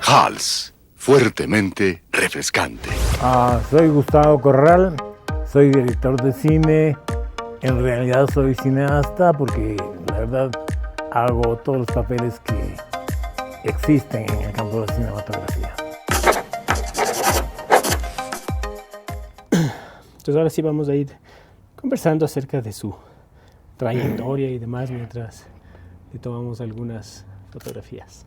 Hals, fuertemente refrescante. Soy Gustavo Corral, soy director de cine. En realidad soy cineasta porque la verdad hago todos los papeles que existen en el campo de la cinematografía. Entonces ahora sí vamos a ir conversando acerca de su trayectoria y demás mientras le tomamos algunas fotografías.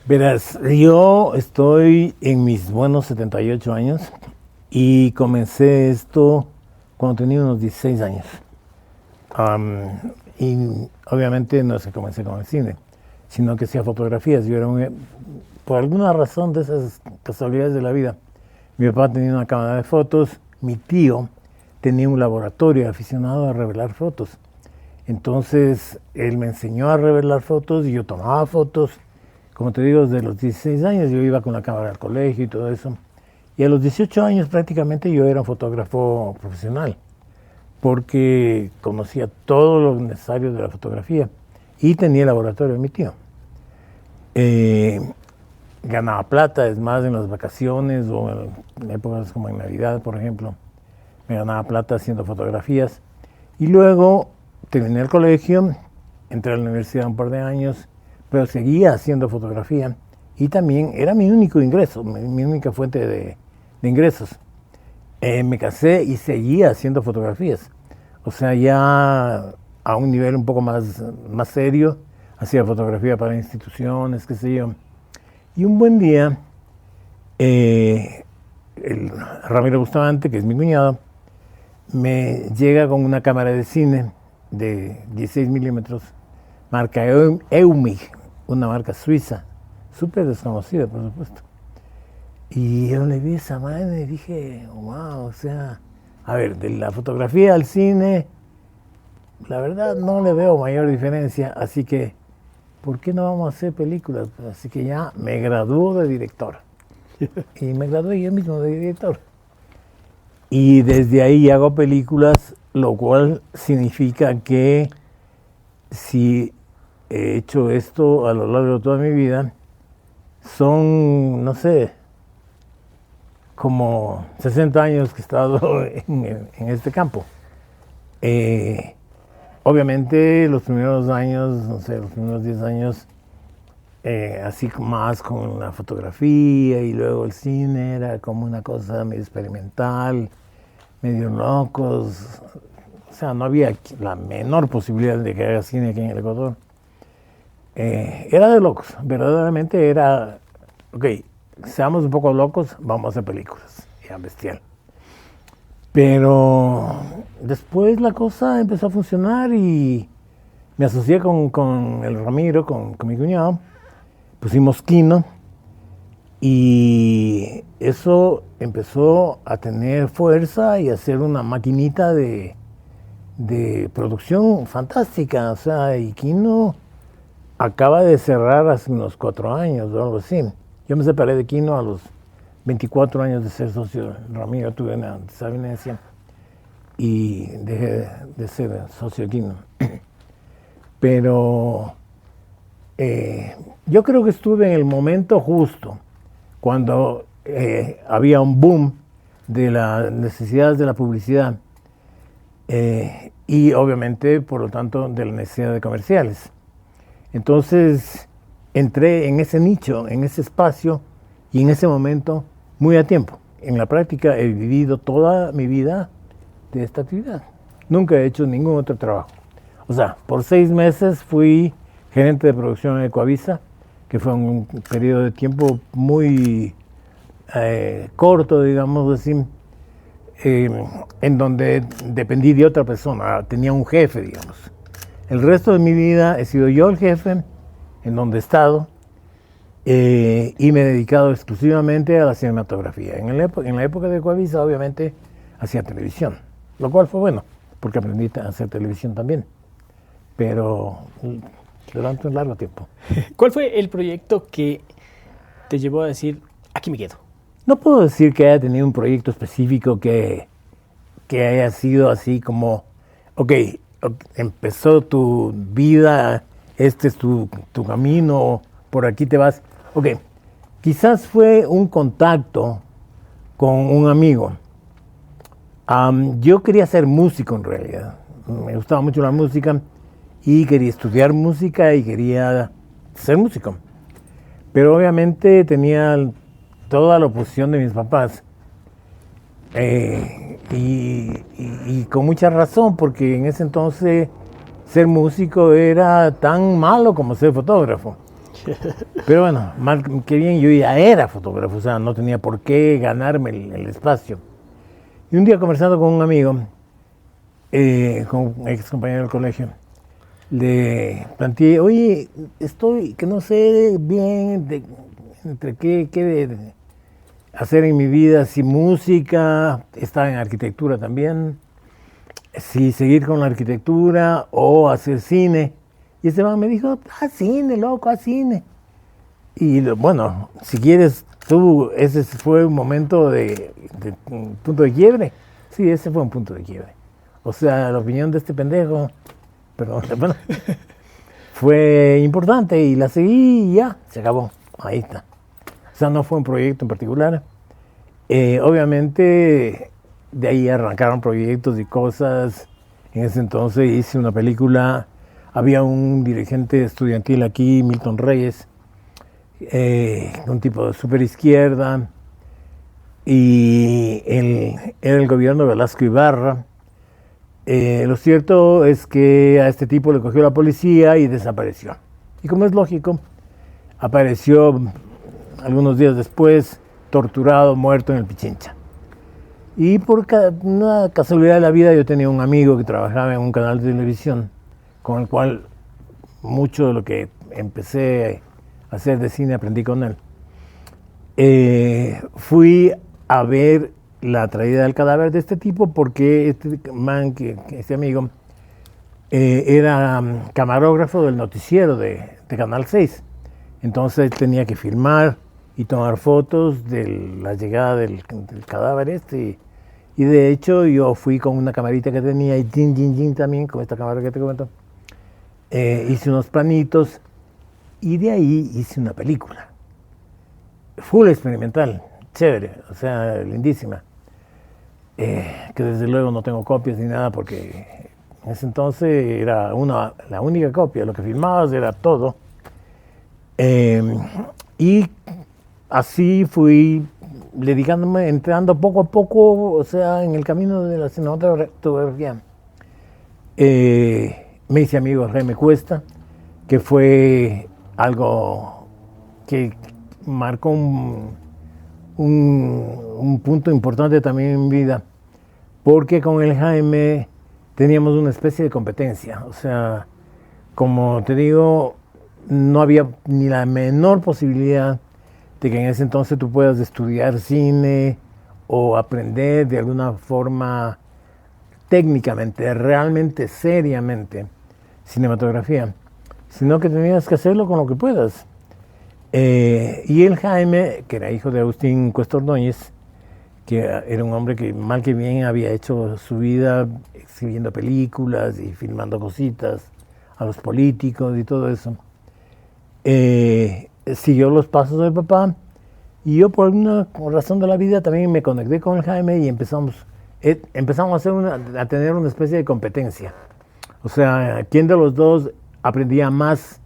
Verás, yo estoy en mis buenos 78 años y comencé esto cuando tenía unos 16 años. Y obviamente no es que comencé con el cine, sino que hacía fotografías. Yo era por alguna razón de esas casualidades de la vida, mi papá tenía una cámara de fotos, mi tío tenía un laboratorio aficionado a revelar fotos. Entonces él me enseñó a revelar fotos y yo tomaba fotos. Como te digo, desde los 16 años yo iba con la cámara al colegio y todo eso. Y a los 18 años prácticamente yo era un fotógrafo profesional, porque conocía todo lo necesario de la fotografía y tenía el laboratorio de mi tío. Ganaba plata, es más, en las vacaciones o en épocas como en Navidad, por ejemplo, me ganaba plata haciendo fotografías. Y luego terminé el colegio, entré a la universidad un par de años, pero seguía haciendo fotografía y también era mi único ingreso, mi única fuente de ingresos. Me casé y seguía haciendo fotografías. O sea, ya a un nivel un poco más serio, hacía fotografía para instituciones, qué sé yo. Y un buen día, el Ramiro Bustamante, que es mi cuñado, me llega con una cámara de cine de 16 milímetros, marca Eumig, una marca suiza, súper desconocida, por supuesto. Y yo le vi esa madre y dije, wow, o sea, a ver, de la fotografía al cine, la verdad no le veo mayor diferencia, así que, ¿por qué no vamos a hacer películas? Así que ya me graduó de director. Y me gradué yo mismo de director. Y desde ahí hago películas, lo cual significa que si he hecho esto a lo largo de toda mi vida, son, no sé, como 60 años que he estado en este campo. Obviamente los primeros años, no sé, los primeros 10 años, así más con la fotografía y luego el cine, era como una cosa medio experimental, medio locos. O sea, no había la menor posibilidad de que haga cine aquí en el Ecuador. Era de locos, verdaderamente era, ok, seamos un poco locos, vamos a hacer películas, era bestial. Pero después la cosa empezó a funcionar y me asocié con el Ramiro, con mi cuñado, pusimos Kino y eso empezó a tener fuerza y a ser una maquinita de producción fantástica. O sea, y Kino acaba de cerrar hace unos 4 años o algo así. Yo me separé de Kino a los 24 años de ser socio. Ramiro, tuve una desavenencia y dejé de ser socio de Kino. Pero yo creo que estuve en el momento justo, cuando había un boom de las necesidades de la publicidad y obviamente, por lo tanto, de la necesidad de comerciales. Entonces entré en ese nicho, en ese espacio y en ese momento muy a tiempo. En la práctica he vivido toda mi vida de esta actividad. Nunca he hecho ningún otro trabajo. O sea, por 6 meses fui gerente de producción en Ecuavisa, que fue un periodo de tiempo muy corto, digamos así, en donde dependí de otra persona, tenía un jefe, digamos. El resto de mi vida he sido yo el jefe, en donde he estado, y me he dedicado exclusivamente a la cinematografía. En la época de Ecuavisa, obviamente, hacía televisión, lo cual fue bueno, porque aprendí a hacer televisión también, pero durante un largo tiempo. ¿Cuál fue el proyecto que te llevó a decir, aquí me quedo? No puedo decir que haya tenido un proyecto específico que haya sido así como, ok, empezó tu vida, este es tu camino, por aquí te vas. Ok, quizás fue un contacto con un amigo. Yo quería ser músico en realidad. Me gustaba mucho la música y quería estudiar música y quería ser músico. Pero obviamente tenía toda la oposición de mis papás. Y con mucha razón, porque en ese entonces ser músico era tan malo como ser fotógrafo. Pero bueno, mal que bien, yo ya era fotógrafo, o sea, no tenía por qué ganarme el espacio. Y un día conversando con un amigo, con un ex compañero del colegio, le planteé, oye, estoy, que no sé bien entre qué hacer en mi vida, si música, estaba en arquitectura también, si seguir con la arquitectura o hacer cine. Y ese man me dijo, haz cine, loco, haz cine. Y bueno, si quieres tú, ese fue un momento un punto de quiebre. Sí, ese fue un punto de quiebre. O sea, la opinión de este pendejo, perdón, bueno, fue importante y la seguí y ya, se acabó. Ahí está. O sea, no fue un proyecto en particular. Obviamente, de ahí arrancaron proyectos y cosas. En ese entonces hice una película. Había un dirigente estudiantil aquí, Milton Reyes, un tipo de super izquierda, y era el gobierno de Velasco Ibarra. Lo cierto es que a este tipo le cogió la policía y desapareció. Y como es lógico, apareció algunos días después, torturado, muerto en el Pichincha. Y por una casualidad de la vida, yo tenía un amigo que trabajaba en un canal de televisión, con el cual mucho de lo que empecé a hacer de cine aprendí con él. Fui a ver la traída del cadáver de este tipo porque este amigo, era camarógrafo del noticiero de Canal 6. Entonces tenía que filmar y tomar fotos de la llegada del cadáver y de hecho yo fui con una camarita que tenía y también, con esta cámara que te comento. Hice unos planitos y de ahí hice una película. Full experimental, chévere, o sea, lindísima. Que desde luego no tengo copias ni nada porque en ese entonces era la única copia, lo que filmabas era todo. Y así fui dedicándome, entrando poco a poco, o sea, en el camino de la cinematografía. Me hice amigo de Jaime Cuesta, que fue algo que marcó un punto importante también en mi vida, porque con el Jaime teníamos una especie de competencia. O sea, como te digo, no había ni la menor posibilidad de que en ese entonces tú puedas estudiar cine o aprender de alguna forma técnicamente, realmente, seriamente, cinematografía, sino que tenías que hacerlo con lo que puedas. Y el Jaime, que era hijo de Agustín Cuesta Ordóñez, que era un hombre que mal que bien había hecho su vida exhibiendo películas y filmando cositas a los políticos y todo eso, siguió los pasos del papá y yo por alguna razón de la vida también me conecté con el Jaime y empezamos a tener una especie de competencia. O sea, ¿quién de los dos aprendía más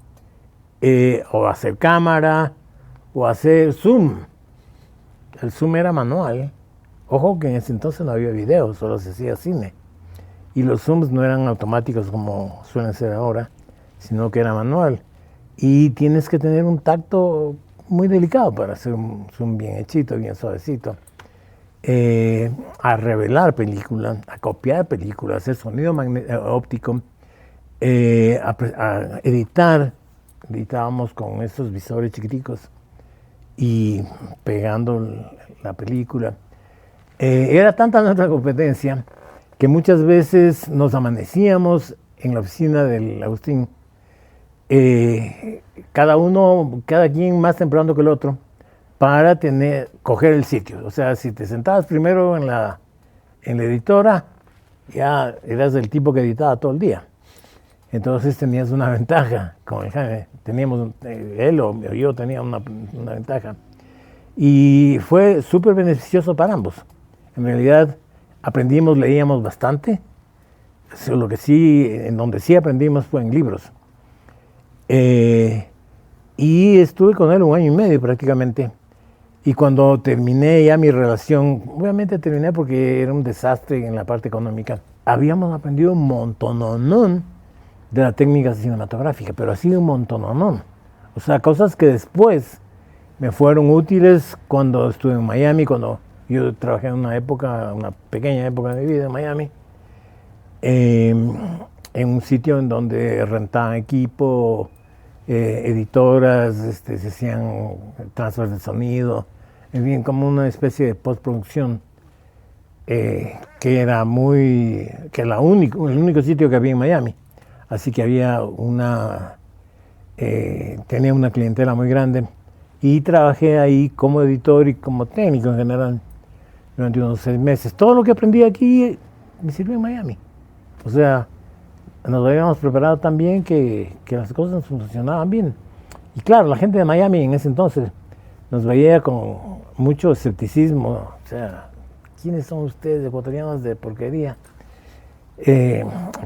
o a hacer cámara o a hacer zoom? El zoom era manual. Ojo que en ese entonces no había video, solo se hacía cine. Y los zooms no eran automáticos como suelen ser ahora, sino que era manual. Y tienes que tener un tacto muy delicado para hacer un zoom bien hechito, bien suavecito. A revelar películas, a copiar películas, hacer sonido óptico, a editar. Editábamos con esos visores chiquiticos y pegando la película. Era tanta nuestra competencia que muchas veces nos amanecíamos en la oficina del Agustín, cada quien más temprano que el otro, para coger el sitio. O sea, si te sentabas primero en la editora, ya eras el tipo que editaba todo el día. Entonces tenías una ventaja con el Jaime. Teníamos, él o yo tenía una ventaja. Y fue súper beneficioso para ambos. En realidad aprendimos, leíamos bastante. Lo que sí, en donde sí aprendimos fue en libros. Y estuve con él 1 año y medio prácticamente. Y cuando terminé ya mi relación, obviamente terminé porque era un desastre en la parte económica. Habíamos aprendido un montononón de la técnica cinematográfica, pero así un montononón. O sea, cosas que después me fueron útiles cuando estuve en Miami, cuando yo trabajé en una pequeña época de mi vida en Miami, en un sitio en donde rentaban equipo, editoras, se hacían transfer de sonido, en fin, como una especie de postproducción que era el único sitio que había en Miami. Así que había tenía una clientela muy grande y trabajé ahí como editor y como técnico en general durante unos 6 meses. Todo lo que aprendí aquí me sirvió en Miami. O sea, nos habíamos preparado tan bien que las cosas funcionaban bien. Y claro, la gente de Miami en ese entonces nos veía con mucho escepticismo. O sea, ¿quiénes son ustedes, ecuatorianos de porquería?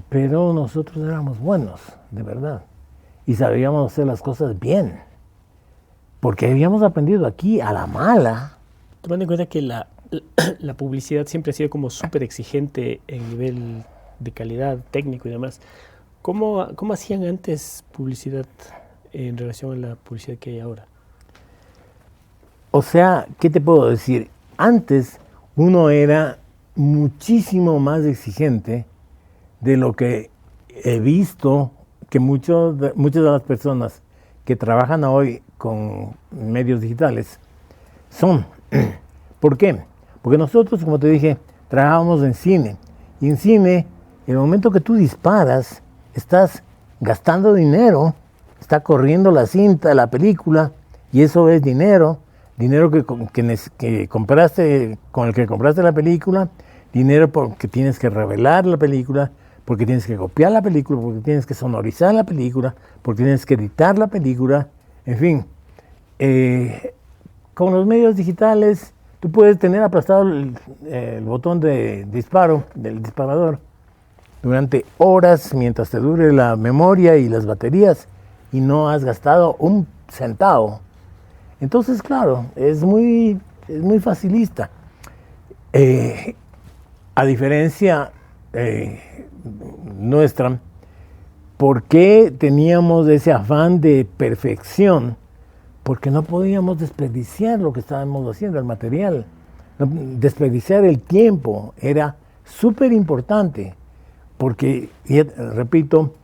Pero nosotros éramos buenos, de verdad. Y sabíamos hacer las cosas bien. Porque habíamos aprendido aquí a la mala. Tomando en cuenta que la publicidad siempre ha sido como súper exigente en nivel de calidad técnico y demás. ¿Cómo hacían antes publicidad en relación a la publicidad que hay ahora? O sea, ¿qué te puedo decir? Antes uno era muchísimo más exigente de lo que he visto que muchas de las personas que trabajan hoy con medios digitales son. ¿Por qué? Porque nosotros, como te dije, trabajábamos en cine. Y en cine, en el momento que tú disparas, estás gastando dinero, está corriendo la cinta, la película, y eso es dinero que compraste, con el que compraste la película, dinero porque tienes que revelar la película, porque tienes que copiar la película, porque tienes que sonorizar la película, porque tienes que editar la película, en fin. Con los medios digitales, tú puedes tener aplastado el botón de disparo del disparador durante horas mientras te dure la memoria y las baterías y no has gastado un centavo. Entonces, claro, es muy facilista. A diferencia nuestra, ¿por qué teníamos ese afán de perfección? Porque no podíamos desperdiciar lo que estábamos haciendo, el material. Desperdiciar el tiempo era súper importante, porque, repito,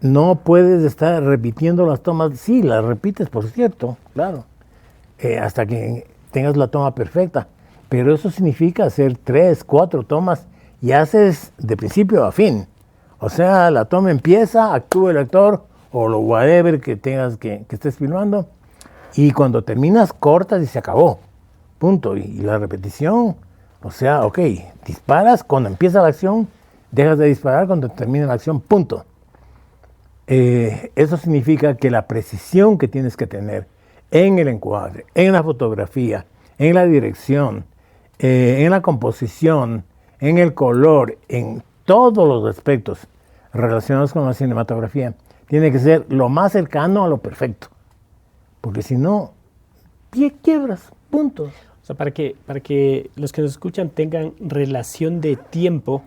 no puedes estar repitiendo las tomas. Sí, las repites, por cierto, claro, hasta que tengas la toma perfecta. Pero eso significa hacer 3, 4 tomas y haces de principio a fin. O sea, la toma empieza, actúa el actor o lo whatever que tengas que estés filmando. Y cuando terminas, cortas y se acabó. Punto. Y la repetición, o sea, ok, disparas cuando empieza la acción, dejas de disparar cuando termina la acción, punto. Eso significa que la precisión que tienes que tener en el encuadre, en la fotografía, en la dirección, en la composición, en el color, en todos los aspectos relacionados con la cinematografía, tiene que ser lo más cercano a lo perfecto. Porque si no, quiebras, punto. O sea, para que los que nos escuchan tengan relación de tiempo,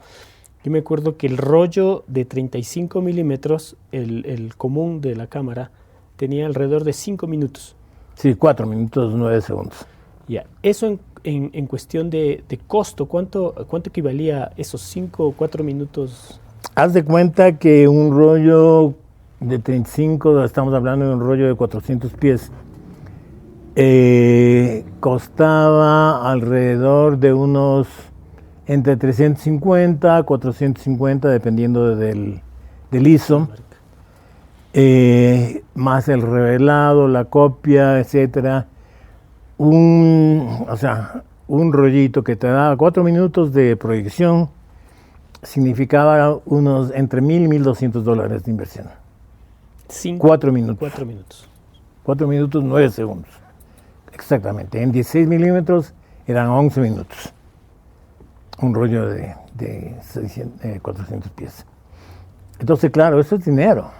yo me acuerdo que el rollo de 35 milímetros, el común de la cámara, tenía alrededor de 5 minutos. Sí, 4 minutos, 9 segundos. Ya, eso en cuestión de costo, ¿cuánto equivalía esos 5 o 4 minutos? Haz de cuenta que un rollo de 35, estamos hablando de un rollo de 400 pies, costaba alrededor de unos entre 350 a 450, dependiendo del ISO, más el revelado, la copia, etcétera. O sea, un rollito que te da 4 minutos de proyección significaba unos entre $1,000 y $1,200 de inversión. 4 minutos. 4 minutos. 4 minutos, 9 segundos. Exactamente. En 16 milímetros eran 11 minutos. Un rollo de 400 piezas. Entonces, claro, eso es dinero.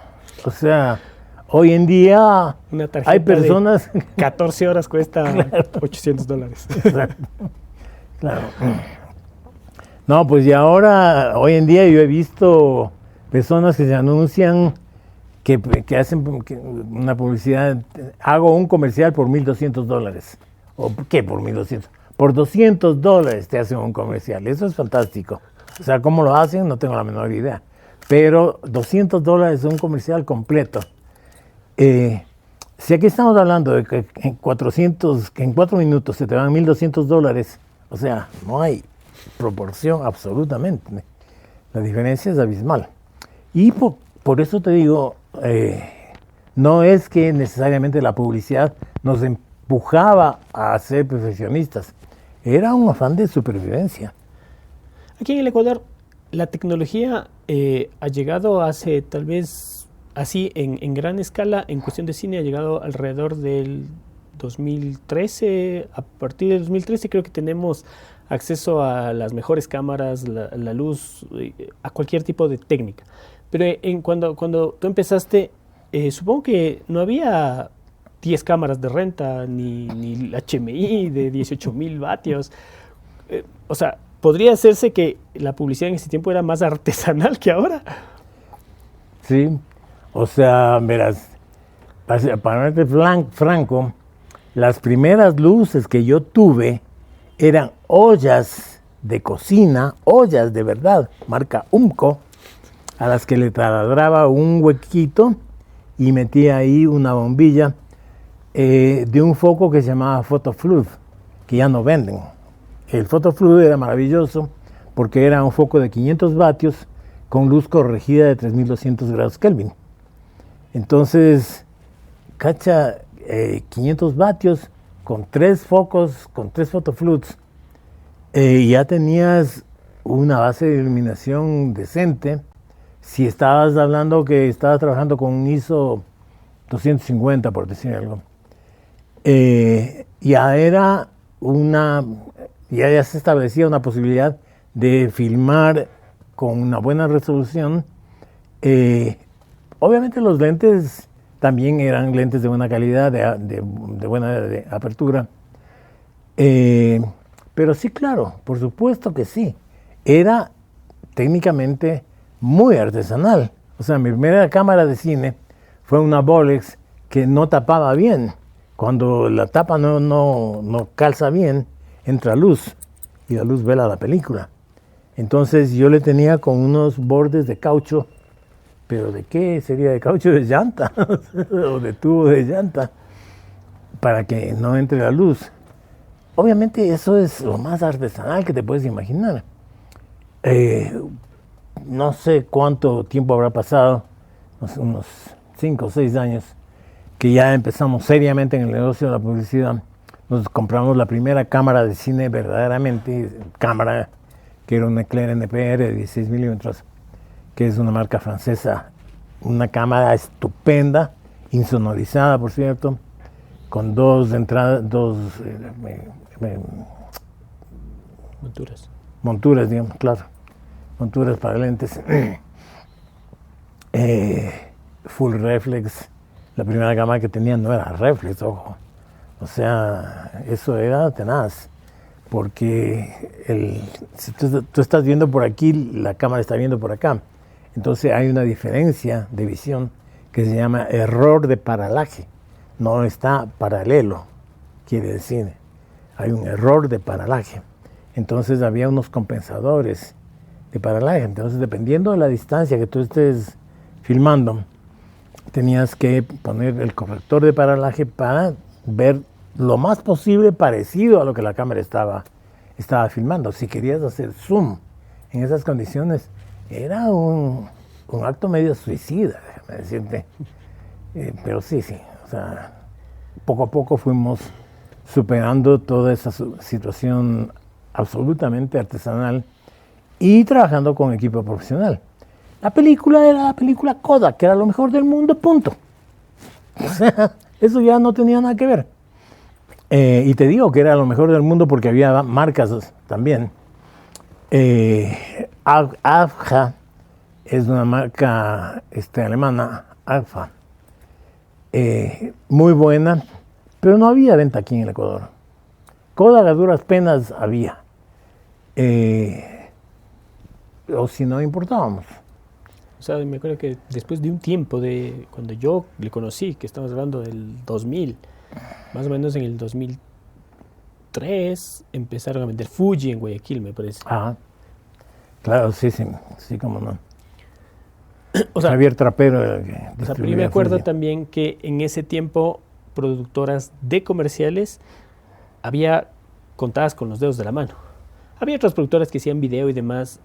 O sea, hoy en día Una tarjeta hay personas... de 14 horas cuesta Claro. $800. Exacto. Claro. No, pues y ahora, hoy en día yo he visto personas que se anuncian que hacen una publicidad, hago un comercial por $1,200. ¿O qué por 1,200? Por $200 te hacen un comercial. Eso es fantástico. O sea, ¿cómo lo hacen? No tengo la menor idea. Pero $200 es un comercial completo. Si aquí estamos hablando de que en 4 minutos se te van $1,200, o sea, no hay proporción absolutamente. La diferencia es abismal. Y por eso te digo, no es que necesariamente la publicidad nos empujaba a ser profesionistas. Era un afán de supervivencia. Aquí en el Ecuador, la tecnología ha llegado hace tal vez así en gran escala, en cuestión de cine, ha llegado alrededor del 2013. A partir del 2013 creo que tenemos acceso a las mejores cámaras, la luz, a cualquier tipo de técnica. Pero cuando tú empezaste, supongo que no había 10 cámaras de renta, ni HMI de 18,000 vatios. O sea, ¿podría hacerse que la publicidad en ese tiempo era más artesanal que ahora? Sí, o sea, verás, para verte franco, las primeras luces que yo tuve eran ollas de cocina, ollas de verdad, marca Umco, a las que le taladraba un huequito y metía ahí una bombilla de un foco que se llamaba Photofluid, que ya no venden. El Photofluid era maravilloso porque era un foco de 500 vatios con luz corregida de 3200 grados Kelvin. Entonces, cacha, 500 vatios con 3 focos, con 3 Photofluids, ya tenías una base de iluminación decente. Si estabas hablando que estabas trabajando con un ISO 250, por decir algo, ya se establecía una posibilidad de filmar con una buena resolución. Obviamente los lentes también eran lentes de buena calidad, de buena apertura. Pero sí, claro, por supuesto que sí. Era técnicamente muy artesanal. O sea, mi primera cámara de cine fue una Bolex que no tapaba bien. Cuando la tapa no calza bien, entra luz y la luz vela la película. Entonces yo le tenía con unos bordes de caucho, pero ¿de qué sería? De caucho de llanta o de tubo de llanta para que no entre la luz. Obviamente eso es lo más artesanal que te puedes imaginar. No sé cuánto tiempo habrá pasado, unos 5 o 6 años, que ya empezamos seriamente en el negocio de la publicidad. Nos compramos la primera cámara de cine verdaderamente, cámara que era una Eclair NPR de 16 milímetros, que es una marca francesa, una cámara estupenda, insonorizada por cierto, con dos entradas, monturas, digamos, claro, monturas para lentes, full reflex. La primera cámara que tenía no era reflex, ojo. O sea, eso era tenaz, porque si tú estás viendo por aquí, la cámara está viendo por acá. Entonces hay una diferencia de visión que se llama error de paralaje. No está paralelo, quiere decir. Hay un error de paralaje. Entonces había unos compensadores de paralaje. Entonces, dependiendo de la distancia que tú estés filmando, tenías que poner el corrector de paralaje para ver lo más posible parecido a lo que la cámara estaba filmando. Si querías hacer zoom en esas condiciones, era un acto medio suicida, déjame decirte. Pero sí, o sea, poco a poco fuimos superando toda esa situación absolutamente artesanal y trabajando con equipo profesional. La película era la película Kodak, que era lo mejor del mundo, punto. O sea, eso ya no tenía nada que ver. Y te digo que era lo mejor del mundo porque había marcas también. Agfa es una marca alemana, Agfa, muy buena, pero no había venta aquí en el Ecuador. Kodak a duras penas había, o si no importábamos. O sea, me acuerdo que después de un tiempo de cuando yo le conocí, que estamos hablando del 2000, más o menos en el 2003, empezaron a vender Fuji en Guayaquil, me parece. Ah, claro, sí, cómo no. O sea, Javier Trapero. O sea, pero yo me acuerdo Fuji. también que en ese tiempo productoras de comerciales había contadas con los dedos de la mano. Había otras productoras que hacían video y demás,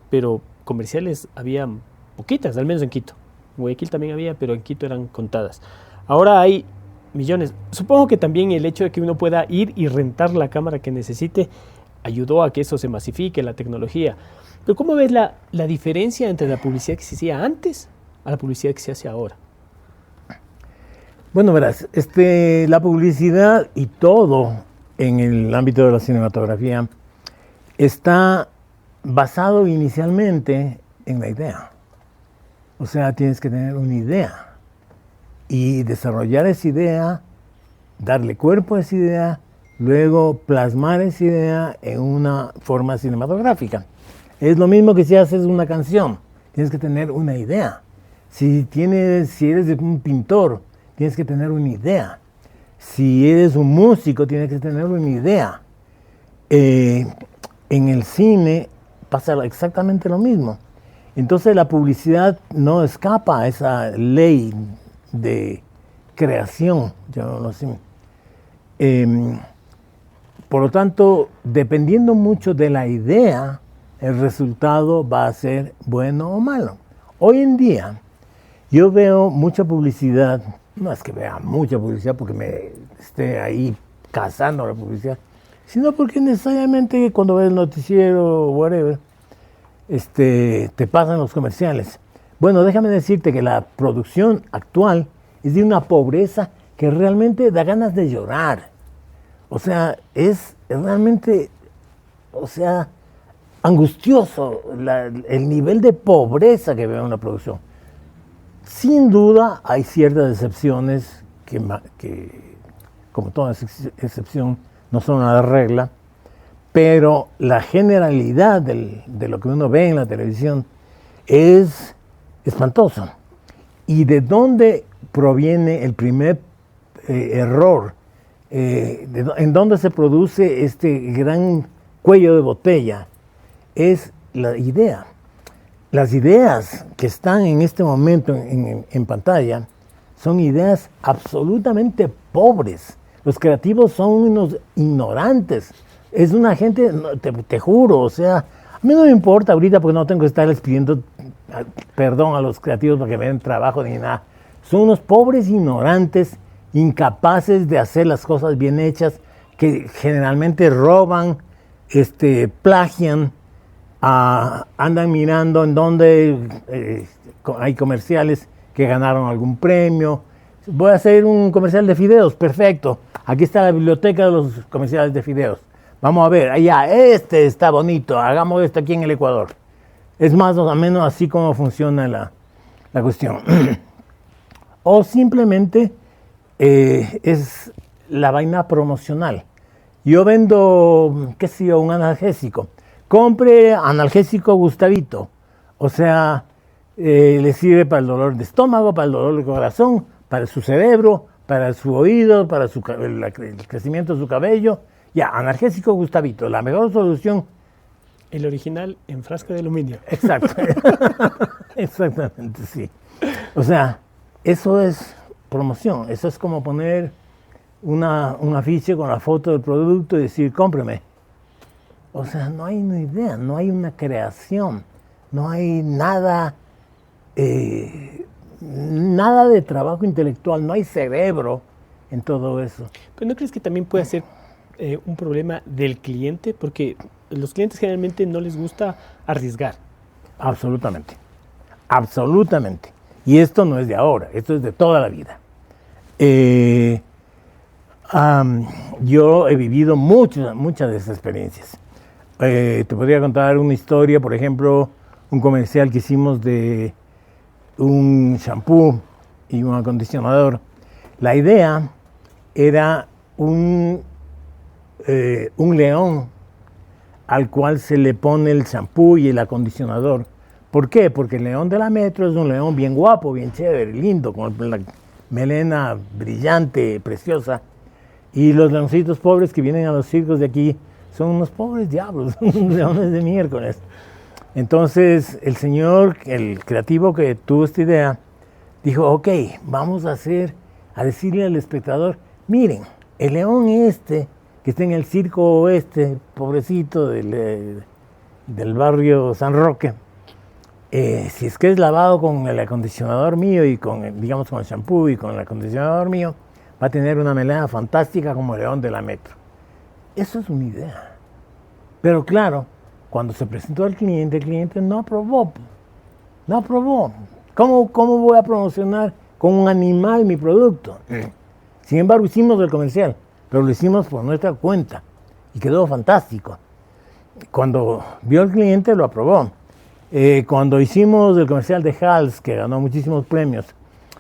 pero comerciales había poquitas, al menos en Quito. En Guayaquil también había, pero en Quito eran contadas. Ahora hay millones. Supongo que también el hecho de que uno pueda ir y rentar la cámara que necesite ayudó a que eso se masifique, la tecnología. Pero ¿cómo ves la diferencia entre la publicidad que se hacía antes a la publicidad que se hace ahora? Bueno, verás, la publicidad y todo en el ámbito de la cinematografía está basado inicialmente en la idea. O sea, tienes que tener una idea y desarrollar esa idea, darle cuerpo a esa idea, luego plasmar esa idea en una forma cinematográfica. Es lo mismo que si haces una canción, tienes que tener una idea. Si eres un pintor, tienes que tener una idea. Si eres un músico, tienes que tener una idea. En el cine pasa exactamente lo mismo. Entonces la publicidad no escapa a esa ley de creación, yo no sé. Por lo tanto, dependiendo mucho de la idea, el resultado va a ser bueno o malo. Hoy en día, yo veo mucha publicidad, no es que vea mucha publicidad porque me esté ahí cazando la publicidad, sino porque necesariamente cuando ves el noticiero o whatever, te pasan los comerciales. Bueno, déjame decirte que la producción actual es de una pobreza que realmente da ganas de llorar. O sea, es realmente, angustioso el nivel de pobreza que veo en la producción. Sin duda hay ciertas excepciones que como toda excepción, no son una regla, pero la generalidad de lo que uno ve en la televisión es espantosa. ¿Y de dónde proviene el primer error? ¿En dónde se produce este gran cuello de botella? Es la idea. Las ideas que están en este momento en pantalla son ideas absolutamente pobres. Los creativos son unos ignorantes. Es una gente, te juro, o sea, a mí no me importa ahorita porque no tengo que estarles pidiendo perdón a los creativos para que me den trabajo ni nada. Son unos pobres ignorantes, incapaces de hacer las cosas bien hechas, que generalmente roban, plagian, andan mirando en dónde hay comerciales que ganaron algún premio. Voy a hacer un comercial de fideos, perfecto. Aquí está la biblioteca de los comerciales de fideos. Vamos a ver, allá, está bonito, hagamos esto aquí en el Ecuador. Es más o menos así como funciona la cuestión. O simplemente es la vaina promocional. Yo vendo, qué sé yo, un analgésico. Compre analgésico Gustavito. O sea, le sirve para el dolor de estómago, para el dolor de corazón, para su cerebro, para su oído, para el crecimiento de su cabello. Ya, analgésico Gustavito, la mejor solución. El original en frasco de aluminio. Exacto. Exactamente, sí. O sea, eso es promoción. Eso es como poner un afiche con la foto del producto y decir, cómpreme. O sea, no hay una idea, no hay una creación, no hay nada, nada de trabajo intelectual, no hay cerebro en todo eso. Pero ¿no crees que también puede ser un problema del cliente? Porque los clientes generalmente no les gusta arriesgar. Absolutamente, absolutamente. Y esto no es de ahora, esto es de toda la vida. Yo he vivido muchas de esas experiencias. Te podría contar una historia, por ejemplo, un comercial que hicimos de un shampoo y un acondicionador. La idea era un león al cual se le pone el shampoo y el acondicionador. ¿Por qué? Porque el león de la Metro es un león bien guapo, bien chévere, lindo, con la melena brillante, preciosa. Y los leoncitos pobres que vienen a los circos de aquí son unos pobres diablos, unos leones de miércoles. Entonces el señor, el creativo que tuvo esta idea, dijo, ok, vamos a decirle al espectador, miren, el león este que está en el circo oeste, pobrecito del barrio San Roque, si es que es lavado con el acondicionador mío y con el shampoo y con el acondicionador mío, va a tener una melena fantástica como el león de la Metro. Eso es una idea. Pero claro, cuando se presentó al cliente, el cliente no aprobó. No aprobó. ¿Cómo voy a promocionar con un animal mi producto? Sin embargo, hicimos el comercial, pero lo hicimos por nuestra cuenta y quedó fantástico. Cuando vio el cliente, lo aprobó. Cuando hicimos el comercial de Hals, que ganó muchísimos premios,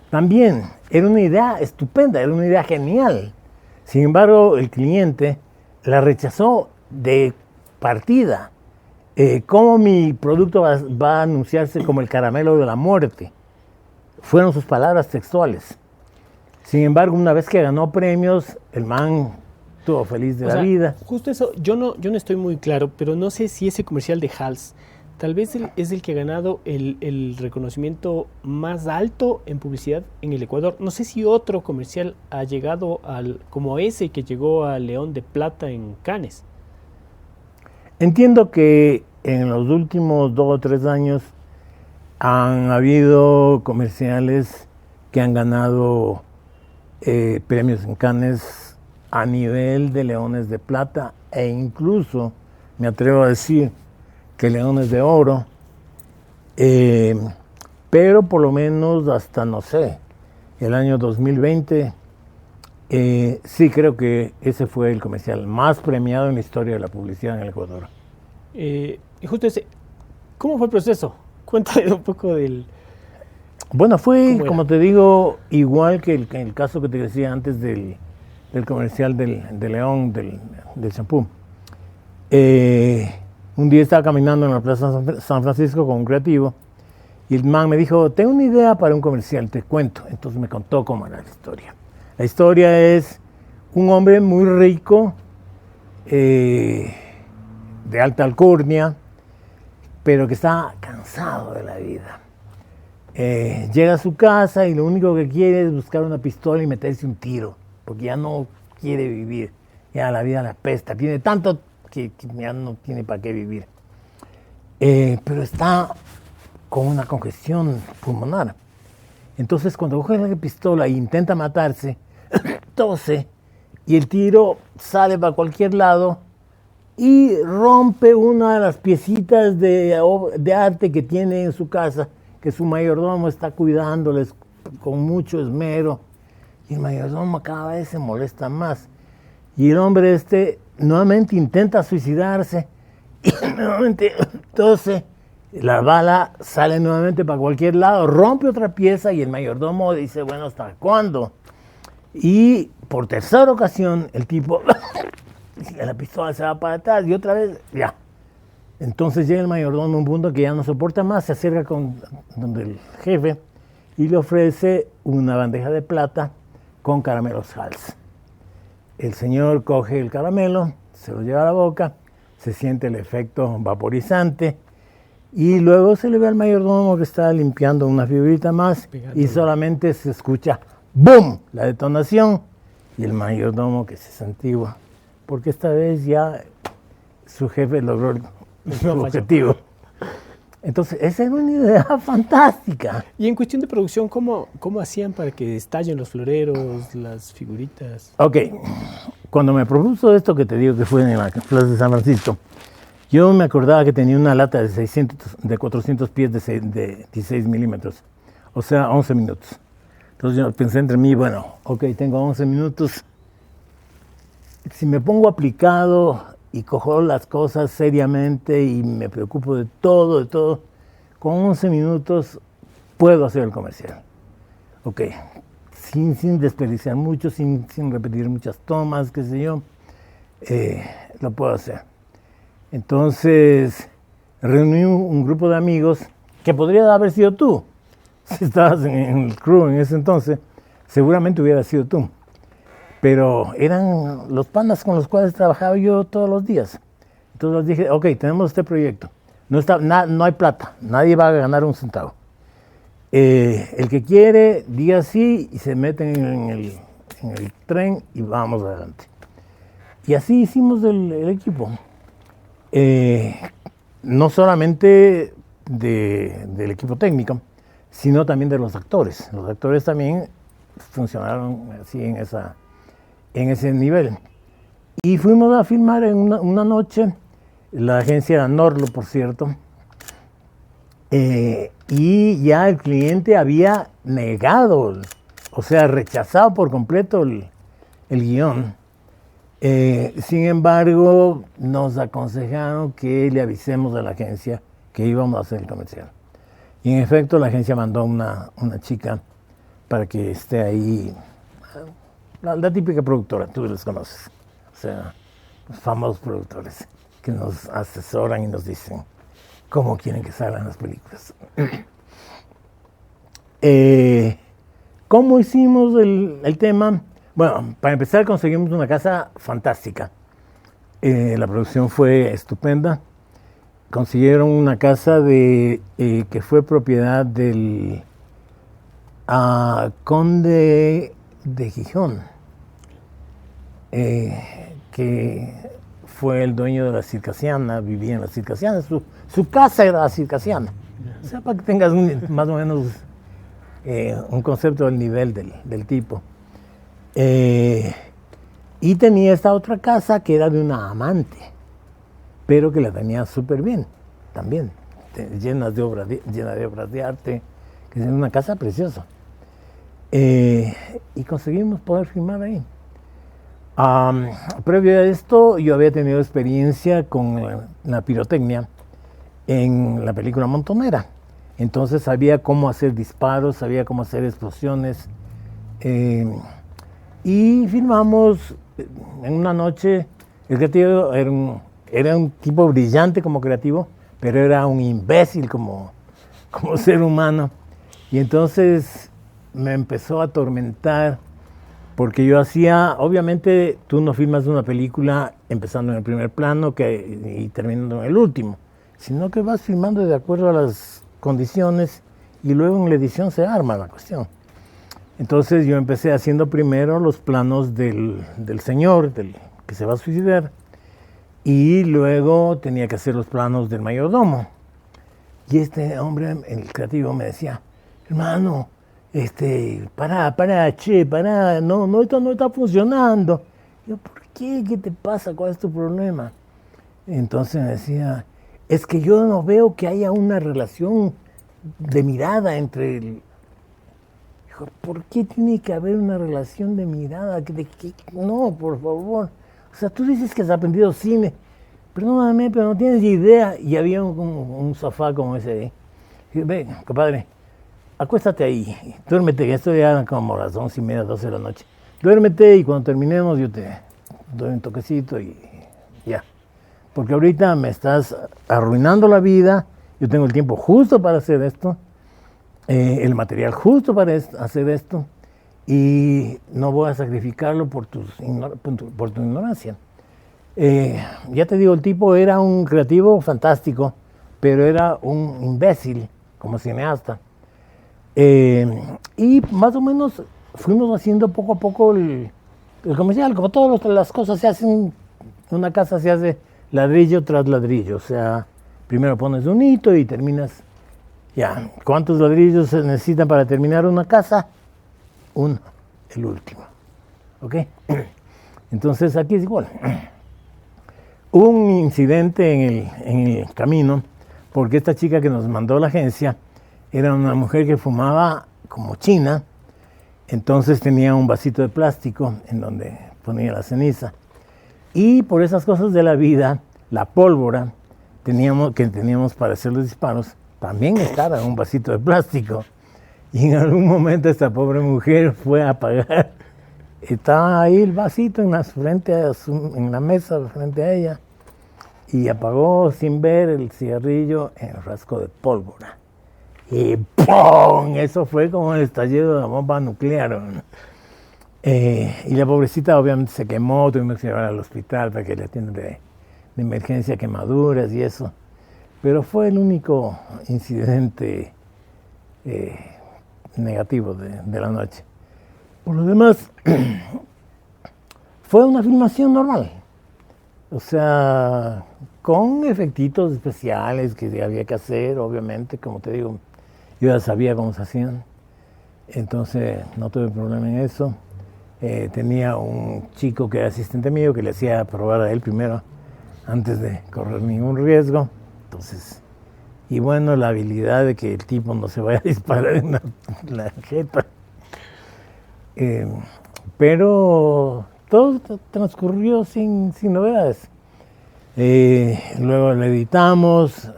también era una idea estupenda, era una idea genial. Sin embargo, el cliente la rechazó de partida. ¿Cómo mi producto va a anunciarse como el caramelo de la muerte? Fueron sus palabras textuales. Sin embargo, una vez que ganó premios, el man estuvo feliz de la vida. Justo eso, yo no estoy muy claro, pero no sé si ese comercial de Hals tal vez es el que ha ganado el reconocimiento más alto en publicidad en el Ecuador. No sé si otro comercial ha llegado como ese que llegó al León de Plata en Cannes. Entiendo que en los últimos 2 o 3 años han habido comerciales que han ganado premios en Cannes a nivel de Leones de Plata e incluso, me atrevo a decir, que Leones de Oro, pero por lo menos hasta, no sé, el año 2020, sí creo que ese fue el comercial más premiado en la historia de la publicidad en el Ecuador. Y justo ese, ¿cómo fue el proceso? Cuéntame un poco del... Bueno, fue, como te digo, igual que el caso que te decía antes del comercial del León, del shampoo. Un día estaba caminando en la Plaza San Francisco con un creativo y el man me dijo, tengo una idea para un comercial, te cuento. Entonces me contó cómo era la historia. La historia es un hombre muy rico, de alta alcurnia, pero que está cansado de la vida. Llega a su casa y lo único que quiere es buscar una pistola y meterse un tiro, porque ya no quiere vivir, ya la vida le apesta, tiene tanto que ya no tiene para qué vivir. Pero está con una congestión pulmonar. Entonces cuando coge la pistola e intenta matarse, tose y el tiro sale para cualquier lado y rompe una de las piecitas de arte que tiene en su casa, que su mayordomo está cuidándoles con mucho esmero. Y el mayordomo cada vez se molesta más. Y el hombre nuevamente intenta suicidarse y nuevamente tose. La bala sale nuevamente para cualquier lado, rompe otra pieza y el mayordomo dice, bueno, ¿hasta cuándo? Y por tercera ocasión el tipo, la pistola se va para atrás y otra vez, ya. Entonces llega el mayordomo a un punto que ya no soporta más, se acerca donde el jefe y le ofrece una bandeja de plata con caramelos Hals. El señor coge el caramelo, se lo lleva a la boca, se siente el efecto vaporizante y luego se le ve al mayordomo que está limpiando una figurita más y solamente se escucha ¡boom! La detonación y el mayordomo que se santigua, porque esta vez ya su jefe logró su objetivo. Entonces, esa era una idea fantástica. Y en cuestión de producción, ¿cómo hacían para que estallen los floreros, las figuritas? Ok, cuando me propuso esto que te digo que fue en la Plaza de San Francisco, yo me acordaba que tenía una lata de 400 pies de 16 milímetros, o sea, 11 minutos. Entonces yo pensé entre mí, bueno, ok, tengo 11 minutos. Si me pongo aplicado y cojo las cosas seriamente y me preocupo de todo, con 11 minutos puedo hacer el comercial. Ok, sin desperdiciar mucho, sin repetir muchas tomas, qué sé yo, lo puedo hacer. Entonces reuní un grupo de amigos que podría haber sido tú. Si estabas en el crew en ese entonces, seguramente hubiera sido tú. Pero eran los panas con los cuales trabajaba yo todos los días. Entonces les dije, ok, tenemos este proyecto. No hay plata, nadie va a ganar un centavo. El que quiere, diga sí y se meten en el tren y vamos adelante. Y así hicimos el equipo. No solamente del equipo técnico, sino también de los actores. Los actores también funcionaron así en ese nivel. Y fuimos a filmar en una noche, la agencia era Norlo, por cierto, y ya el cliente había negado, o sea, rechazado por completo el guión. Sin embargo, nos aconsejaron que le avisemos a la agencia que íbamos a hacer el comercial. Y en efecto, la agencia mandó una chica para que esté ahí, la típica productora, tú los conoces, o sea, los famosos productores que nos asesoran y nos dicen cómo quieren que salgan las películas. ¿Cómo hicimos el tema? Bueno, para empezar conseguimos una casa fantástica. La producción fue estupenda. Consiguieron una casa que fue propiedad del conde de Gijón, que fue el dueño de la Circasiana, vivía en la Circasiana, su casa era la Circasiana. O sea, para que tengas más o menos un concepto del nivel del tipo. Y tenía esta otra casa que era de una amante, pero que la tenía súper bien, también, llena de obras de arte, que es una casa preciosa. Y conseguimos poder filmar ahí. Previo a esto, yo había tenido experiencia con la pirotecnia en la película Montonera. Entonces sabía cómo hacer disparos, sabía cómo hacer explosiones. Y filmamos en una noche. El creativo era un tipo brillante como creativo, pero era un imbécil como ser humano. Y entonces me empezó a atormentar, porque yo obviamente tú no filmas una película empezando en el primer plano y terminando en el último, sino que vas filmando de acuerdo a las condiciones y luego en la edición se arma la cuestión. Entonces yo empecé haciendo primero los planos del señor, que se va a suicidar, y luego tenía que hacer los planos del mayordomo. Y este hombre, el creativo, me decía, hermano, pará, no, esto no está funcionando. Yo, ¿por qué? ¿Qué te pasa? ¿Cuál es tu problema? Entonces me decía, es que yo no veo que haya una relación de mirada entre Dijo, ¿por qué tiene que haber una relación de mirada? No, por favor. O sea, tú dices que has aprendido cine. Perdóname, pero no tienes idea. Y había un sofá como ese. Dije, ven, compadre, acuéstate ahí, duérmete, esto ya eran como las 11:30, 12 de la noche. Duérmete y cuando terminemos yo te doy un toquecito y ya. Porque ahorita me estás arruinando la vida, yo tengo el tiempo justo para hacer esto, el material justo para hacer esto, y no voy a sacrificarlo por tu ignorancia. Ya te digo, el tipo era un creativo fantástico, pero era un imbécil como cineasta. Y más o menos fuimos haciendo poco a poco el comercial. Como todas las cosas se hacen, una casa se hace ladrillo tras ladrillo. O sea, primero pones un hito y terminas. Ya, ¿cuántos ladrillos se necesitan para terminar una casa? Uno, el último. ¿Ok? Entonces aquí es igual. Hubo un incidente en el camino, porque esta chica que nos mandó la agencia era una mujer que fumaba como china, entonces tenía un vasito de plástico en donde ponía la ceniza. Y por esas cosas de la vida, la pólvora que teníamos para hacer los disparos también estaba en un vasito de plástico. Y en algún momento esta pobre mujer fue a apagar. Estaba ahí el vasito en la mesa frente a ella y apagó sin ver el cigarrillo en el frasco de pólvora. Y ¡pum! Eso fue como el estallido de la bomba nuclear. Y la pobrecita obviamente se quemó, tuvimos que llevarla al hospital para que le atiendan de emergencia, quemaduras y eso. Pero fue el único incidente negativo de la noche. Por lo demás, fue una filmación normal. O sea, con efectitos especiales que había que hacer, obviamente, como te digo, yo ya sabía cómo se hacían. Entonces, no tuve problema en eso. Tenía un chico que era asistente mío que le hacía probar a él primero, antes de correr ningún riesgo. Entonces, y bueno, la habilidad de que el tipo no se vaya a disparar en la jeta. Pero todo transcurrió sin novedades. Luego le editamos,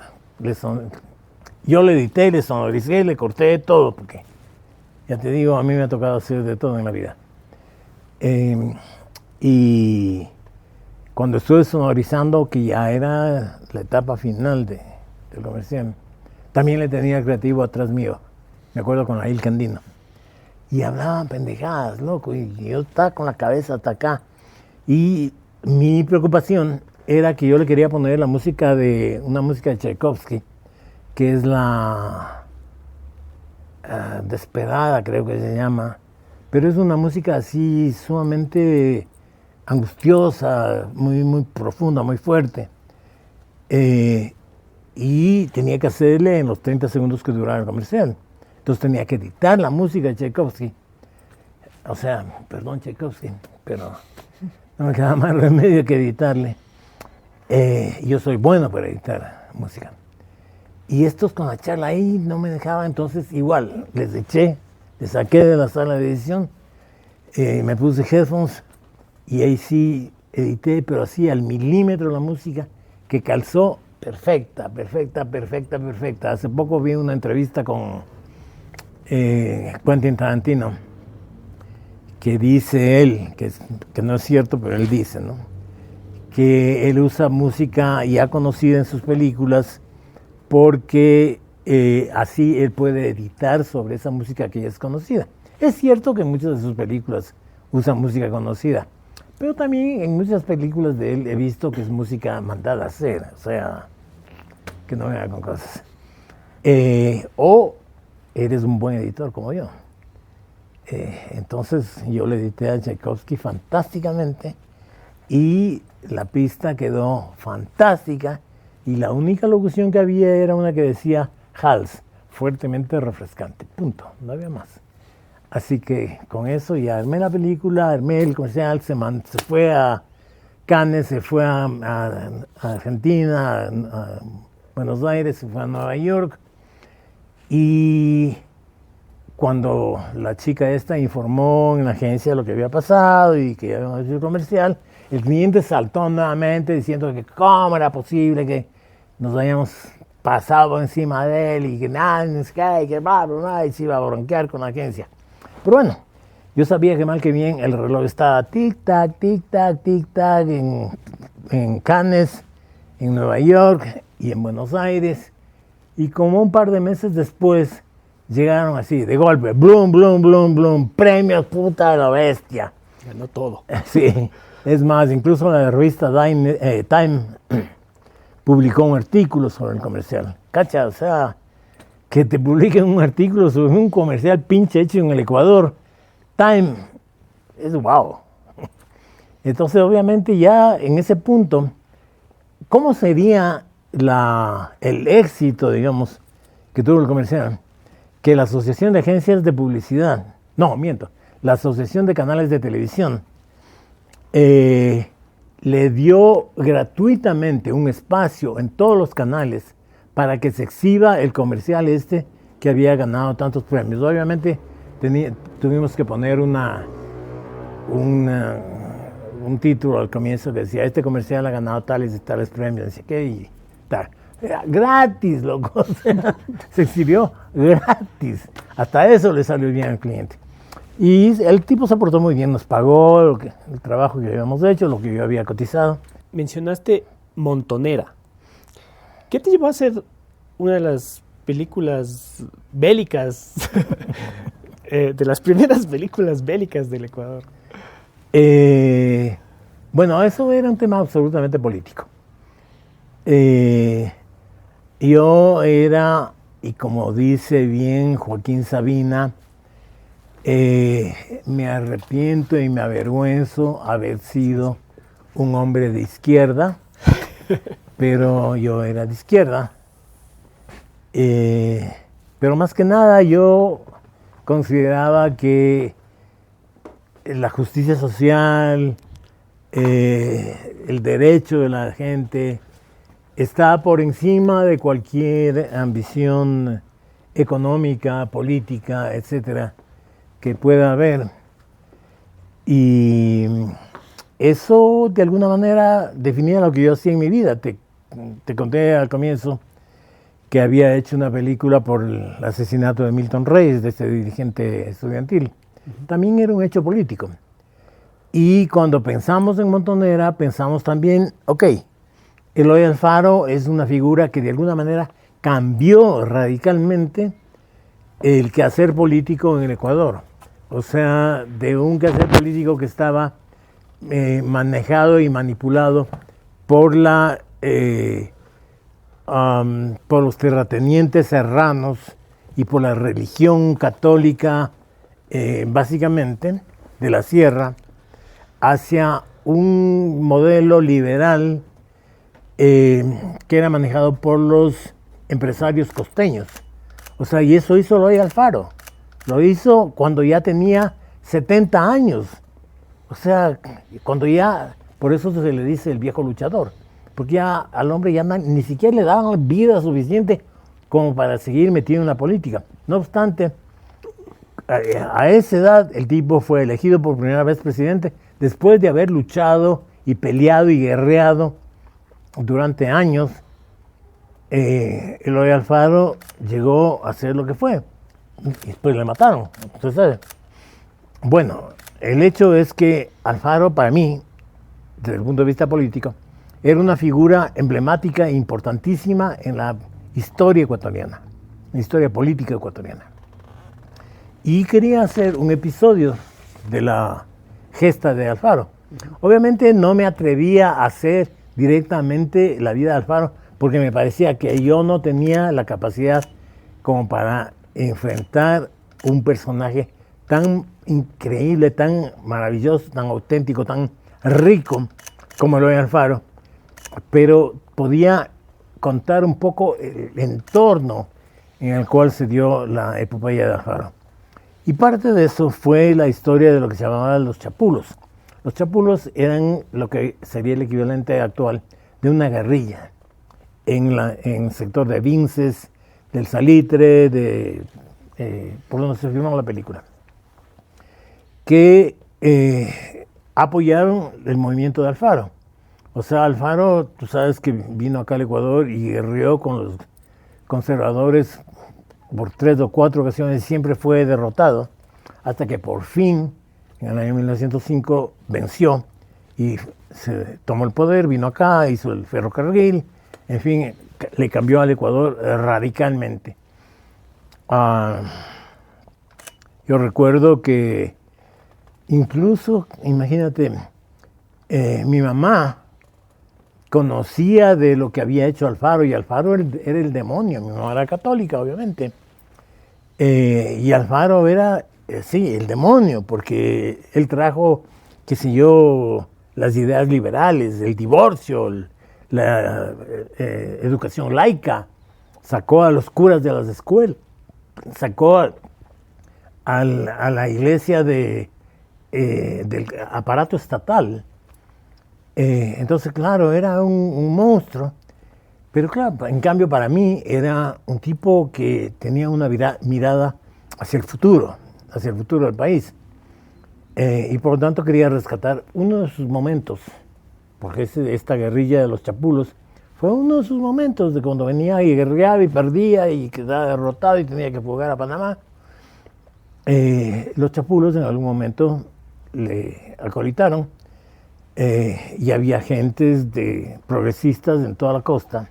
yo le edité, le sonoricé, le corté todo, porque ya te digo, a mí me ha tocado hacer de todo en la vida. Y cuando estuve sonorizando, que ya era la etapa final del comercial, también le tenía creativo atrás mío, me acuerdo con Ail Candino. Y hablaban pendejadas, loco, y yo estaba con la cabeza hasta acá. Y mi preocupación era que yo le quería poner una música de Tchaikovsky, que es la Desperada, creo que se llama. Pero es una música así sumamente angustiosa, muy, muy profunda, muy fuerte. Y tenía que hacerle en los 30 segundos que duraba el comercial. Entonces tenía que editar la música de Tchaikovsky. O sea, perdón Tchaikovsky, pero no me quedaba más remedio que editarle. Yo soy bueno para editar música. Y estos con la charla ahí no me dejaban, entonces igual, les saqué de la sala de edición, me puse headphones y ahí sí edité, pero así al milímetro la música, que calzó perfecta. Hace poco vi una entrevista con Quentin Tarantino, que dice él, que no es cierto, pero él dice, ¿no?, que él usa música ya conocida en sus películas porque así él puede editar sobre esa música que ya es conocida. Es cierto que en muchas de sus películas usan música conocida, pero también en muchas películas de él he visto que es música mandada a hacer, o sea, que no venga con cosas. O eres un buen editor como yo. Entonces yo le edité a Tchaikovsky fantásticamente y la pista quedó fantástica y la única locución que había era una que decía Hals, fuertemente refrescante, punto, no había más. Así que con eso ya armé la película, armé el comercial, se fue a Cannes, se fue a Argentina, a Buenos Aires, se fue a Nueva York. Y cuando la chica esta informó en la agencia lo que había pasado y que habíamos hecho el comercial, el cliente saltó nuevamente diciendo que cómo era posible que nos hayamos pasado por encima de él y que nada, que bla, bla, bla, y se iba a bronquear con la agencia. Pero bueno, yo sabía que mal que bien el reloj estaba tic-tac, tic-tac, tic-tac en Cannes, en Nueva York y en Buenos Aires. Y como un par de meses después llegaron así, de golpe, blum, blum, blum, blum, premios, puta de la bestia. Ganó todo. Sí, es más, incluso la revista Time publicó un artículo sobre el comercial. Cacha, o sea, que te publiquen un artículo sobre un comercial pinche hecho en el Ecuador. Time es wow. Entonces, obviamente, ya en ese punto, ¿cómo sería el éxito, digamos, que tuvo el comercial? Que la Asociación de Agencias de Publicidad, la Asociación de Canales de Televisión, le dio gratuitamente un espacio en todos los canales para que se exhiba el comercial que había ganado tantos premios. Obviamente tuvimos que poner un título al comienzo que decía, este comercial ha ganado tales y tales premios, decía, ¿qué? Y tal. Era gratis, loco. O sea, se exhibió gratis. Hasta eso le salió bien al cliente. Y el tipo se portó muy bien, nos pagó el trabajo que habíamos hecho, lo que yo había cotizado. Mencionaste Montonera. ¿Qué te llevó a hacer una de las películas bélicas, de las primeras películas bélicas del Ecuador? Bueno, eso era un tema absolutamente político. Yo era, y como dice bien Joaquín Sabina, me arrepiento y me avergüenzo haber sido un hombre de izquierda, pero yo era de izquierda. Pero más que nada yo consideraba que la justicia social, el derecho de la gente, está por encima de cualquier ambición económica, política, etcétera, que pueda haber. Y eso de alguna manera definía lo que yo hacía en mi vida. Te conté al comienzo que había hecho una película por el asesinato de Milton Reyes, de este dirigente estudiantil. También era un hecho político. Y cuando pensamos en Montonera, pensamos también, ok, Eloy Alfaro es una figura que de alguna manera cambió radicalmente el quehacer político en el Ecuador. O sea, de un quehacer político que estaba manejado y manipulado por por los terratenientes serranos y por la religión católica, básicamente, de la sierra, hacia un modelo liberal que era manejado por los empresarios costeños. O sea, y eso hizo Eloy Alfaro. Lo hizo cuando ya tenía 70 años. O sea, cuando ya, por eso se le dice el viejo luchador. Porque ya al hombre ya ni siquiera le daban vida suficiente como para seguir metido en la política. No obstante, a esa edad el tipo fue elegido por primera vez presidente después de haber luchado y peleado y guerreado durante años. Eloy Alfaro llegó a ser lo que fue y después le mataron. Entonces, bueno, el hecho es que Alfaro, para mí, desde el punto de vista político, era una figura emblemática e importantísima en la historia ecuatoriana, en la historia política ecuatoriana. Y quería hacer un episodio de la gesta de Alfaro. Obviamente no me atrevía a hacer directamente la vida de Alfaro porque me parecía que yo no tenía la capacidad como para enfrentar un personaje tan increíble, tan maravilloso, tan auténtico, tan rico como Eloy Alfaro, pero podía contar un poco el entorno en el cual se dio la epopeya de Alfaro. Y parte de eso fue la historia de lo que se llamaban los chapulos. Los chapulos eran lo que sería el equivalente actual de una guerrilla en el sector de Vinces, del Salitre, por donde se filmó la película, que apoyaron el movimiento de Alfaro. O sea, Alfaro, tú sabes que vino acá al Ecuador y guerreó con los conservadores por 3 o 4 ocasiones, siempre fue derrotado, hasta que por fin, en el año 1905, venció y se tomó el poder, vino acá, hizo el ferrocarril, en fin, le cambió al Ecuador radicalmente. Yo recuerdo que incluso, imagínate, mi mamá conocía de lo que había hecho Alfaro, y Alfaro era el demonio. Mi mamá era católica, obviamente, y Alfaro era, sí, el demonio, porque él trajo, qué sé yo, las ideas liberales, el divorcio, la educación laica, sacó a los curas de las escuelas, sacó a la iglesia del aparato estatal, Entonces, claro, era un monstruo. Pero claro, en cambio para mí era un tipo que tenía una mirada hacia el futuro del país. Y por lo tanto quería rescatar uno de sus momentos, porque esta guerrilla de los chapulos fue uno de sus momentos de cuando venía y guerreaba y perdía y quedaba derrotado y tenía que fugar a Panamá. Los chapulos en algún momento le acolitaron y había gentes progresistas en toda la costa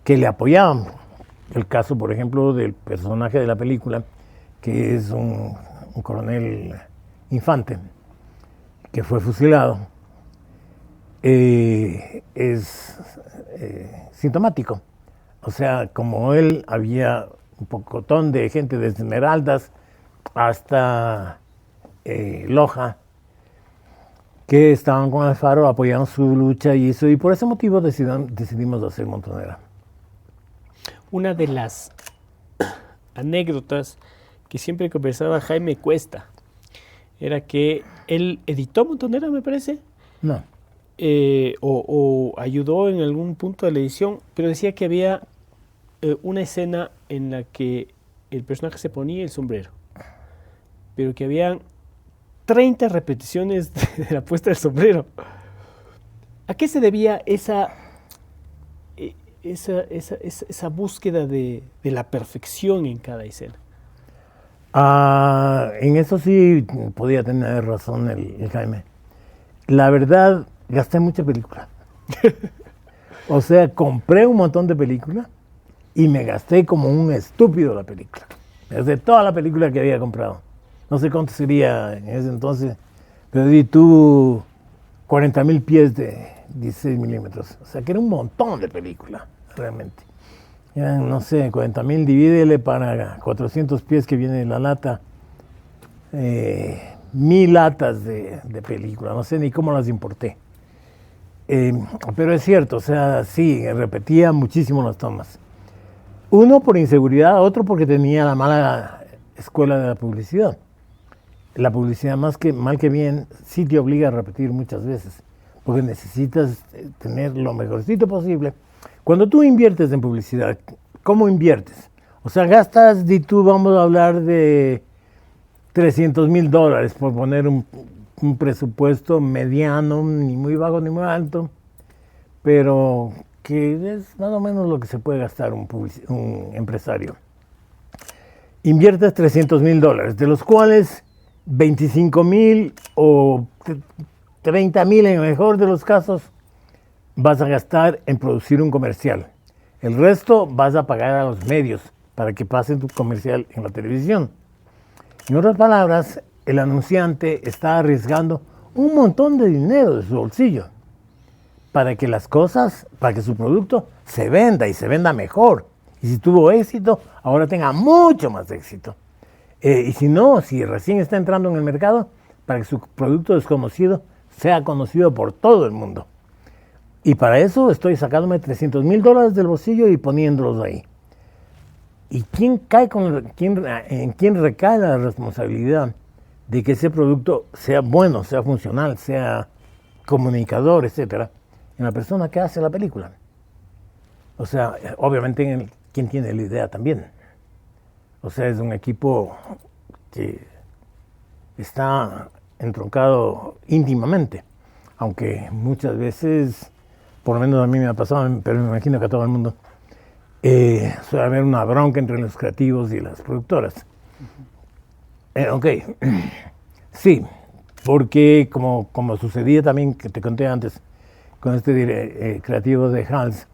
que le apoyaban. El caso, por ejemplo, del personaje de la película, que es un coronel Infante, que fue fusilado, es sintomático. O sea, como él, había un pocotón de gente desde Esmeraldas hasta Loja, que estaban con Alfaro, apoyaban su lucha y eso, y por ese motivo decidimos hacer Montonera. Una de las anécdotas que siempre conversaba Jaime Cuesta era que él editó Montonera, me parece. No. O ayudó en algún punto de la edición, pero decía que había una escena en la que el personaje se ponía el sombrero, pero que habían 30 repeticiones de la puesta del sombrero. ¿A qué se debía esa búsqueda de la perfección en cada escena? En eso sí podía tener razón el Jaime. La verdad, gasté mucha película. O sea, compré un montón de película y me gasté como un estúpido la película. Desde toda la película que había comprado. No sé cuánto sería en ese entonces, pero di tú 40,000 pies de 16 milímetros. O sea, que era un montón de película, realmente. Eran, no sé, 40,000, divídele para 400 pies que viene la lata. 1,000 latas de película, no sé ni cómo las importé. Pero es cierto, o sea, sí, repetía muchísimo las tomas. Uno por inseguridad, otro porque tenía la mala escuela de la publicidad. La publicidad, más que mal que bien, sí te obliga a repetir muchas veces, porque necesitas tener lo mejorcito posible. Cuando tú inviertes en publicidad, ¿cómo inviertes? O sea, gastas, y tú vamos a hablar de $300,000, por poner un presupuesto mediano, ni muy bajo ni muy alto, pero que es más o menos lo que se puede gastar un empresario. Inviertes $300,000, de los cuales 25,000 o 30,000 en el mejor de los casos vas a gastar en producir un comercial. El resto vas a pagar a los medios para que pasen tu comercial en la televisión. En otras palabras, el anunciante está arriesgando un montón de dinero de su bolsillo para que las cosas, para que su producto se venda y se venda mejor. Y si tuvo éxito, ahora tenga mucho más éxito. Y si no, si recién está entrando en el mercado, para que su producto desconocido sea conocido por todo el mundo. Y para eso estoy sacándome $300,000 del bolsillo y poniéndolos ahí. ¿Y quién en quién recae la responsabilidad de que ese producto sea bueno, sea funcional, sea comunicador, etcétera? En la persona que hace la película. O sea, obviamente en quien tiene la idea también. O sea, es un equipo que está entroncado íntimamente, aunque muchas veces, por lo menos a mí me ha pasado, pero me imagino que a todo el mundo, suele haber una bronca entre los creativos y las productoras. Ok, sí, porque como sucedía también, que te conté antes, con este creativo de Hans,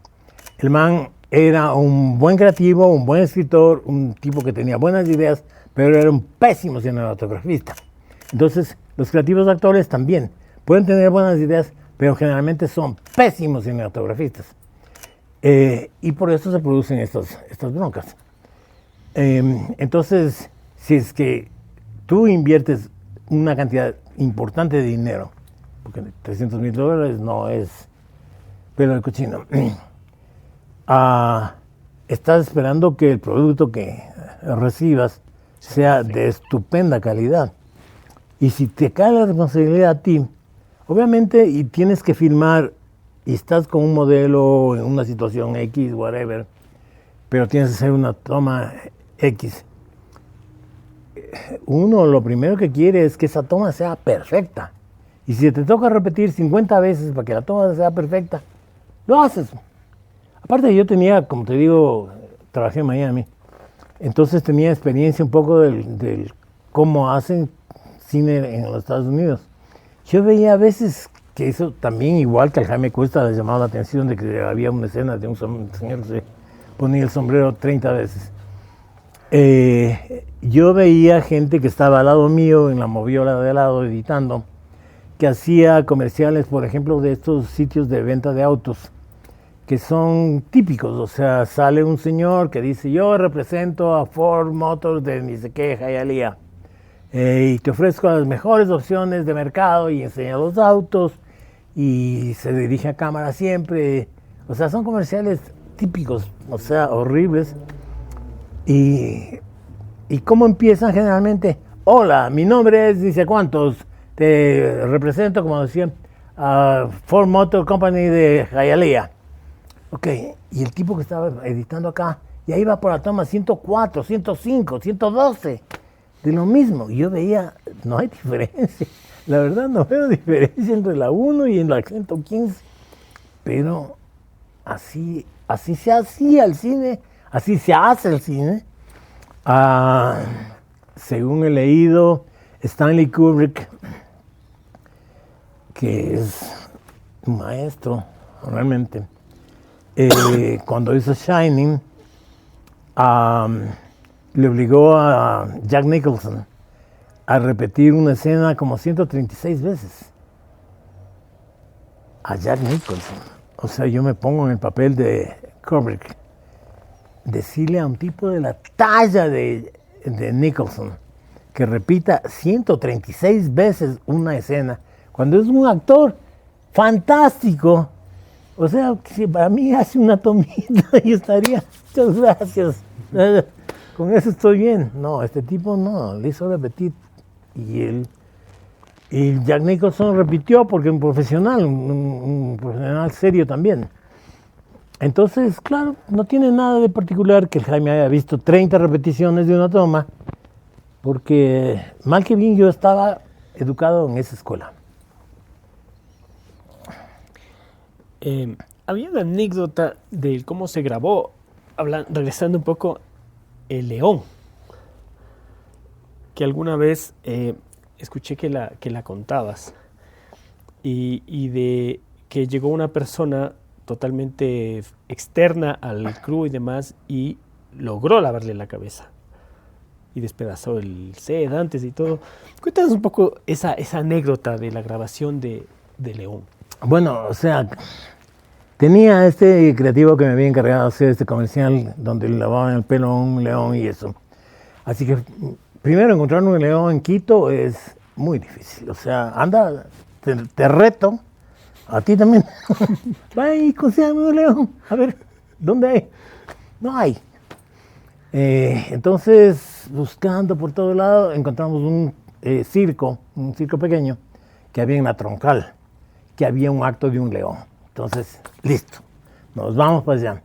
el man era un buen creativo, un buen escritor, un tipo que tenía buenas ideas, pero era un pésimo cinematografista. Entonces, los creativos actores también pueden tener buenas ideas, pero generalmente son pésimos cinematografistas. Y por eso se producen estas broncas. Entonces, si es que tú inviertes una cantidad importante de dinero, porque $300,000 no es pelo de cochino, estás esperando que el producto que recibas sea de estupenda calidad. Y si te cae la responsabilidad a ti, Obviamente, y tienes que filmar, y estás con un modelo en una situación X, whatever, pero tienes que hacer una toma X. Uno lo primero que quiere es que esa toma sea perfecta. Y si te toca repetir 50 veces para que la toma sea perfecta, lo haces. Aparte yo tenía, como te digo, trabajé en Miami, entonces tenía experiencia un poco del cómo hacen cine en los Estados Unidos. Yo veía a veces que eso también, igual que al Jaime Cuesta, le llamaba la atención de que había una escena de un señor que se ponía el sombrero 30 veces. Yo veía gente que estaba al lado mío, en la moviola de al lado, editando, que hacía comerciales, por ejemplo, de estos sitios de venta de autos, que son típicos. O sea, sale un señor que dice, yo represento a Ford Motors de ni sé qué, Hialeah, y te ofrezco las mejores opciones de mercado, y enseña los autos, y se dirige a cámara siempre. O sea, son comerciales típicos, o sea, horribles. ¿Y cómo empiezan generalmente? Hola, mi nombre es dice cuántos, te represento, como decían, a Ford Motor Company de Hialeah. Ok, y el tipo que estaba editando acá, y ahí va por la toma 104, 105, 112, de lo mismo. Y yo veía, no hay diferencia. La verdad no veo diferencia entre la 1 y en la 115. Pero así se hacía el cine. Así se hace el cine. Según he leído, Stanley Kubrick, que es un maestro, realmente, cuando hizo Shining, le obligó a Jack Nicholson a repetir una escena como 136 veces. A Jack Nicholson. O sea, yo me pongo en el papel de Kubrick. Decirle a un tipo de la talla de Nicholson que repita 136 veces una escena, cuando es un actor fantástico. O sea, si para mí hace una tomita, yo estaría, muchas gracias, con eso estoy bien. No, este tipo no, le hizo repetir. Y Jack Nicholson repitió porque un profesional, un profesional serio también. Entonces, claro, no tiene nada de particular que el Jaime haya visto 30 repeticiones de una toma, porque mal que bien yo estaba educado en esa escuela. Había una anécdota de cómo se grabó, regresando un poco, El León, que alguna vez escuché que la contabas, y de que llegó una persona totalmente externa al crew y demás, y logró lavarle la cabeza y despedazó el set antes y todo. Cuéntanos un poco esa anécdota de la grabación de León. Bueno, o sea, tenía este creativo que me había encargado de hacer este comercial donde le lavaban el pelo a un león y eso. Así que primero encontrar un león en Quito es muy difícil. O sea, anda, te reto. A ti también. Va y consígame un león. A ver, ¿dónde hay? No hay. Entonces, buscando por todo lado, encontramos un circo pequeño, que había en la Troncal, que había un acto de un león. Entonces, listo, nos vamos para allá.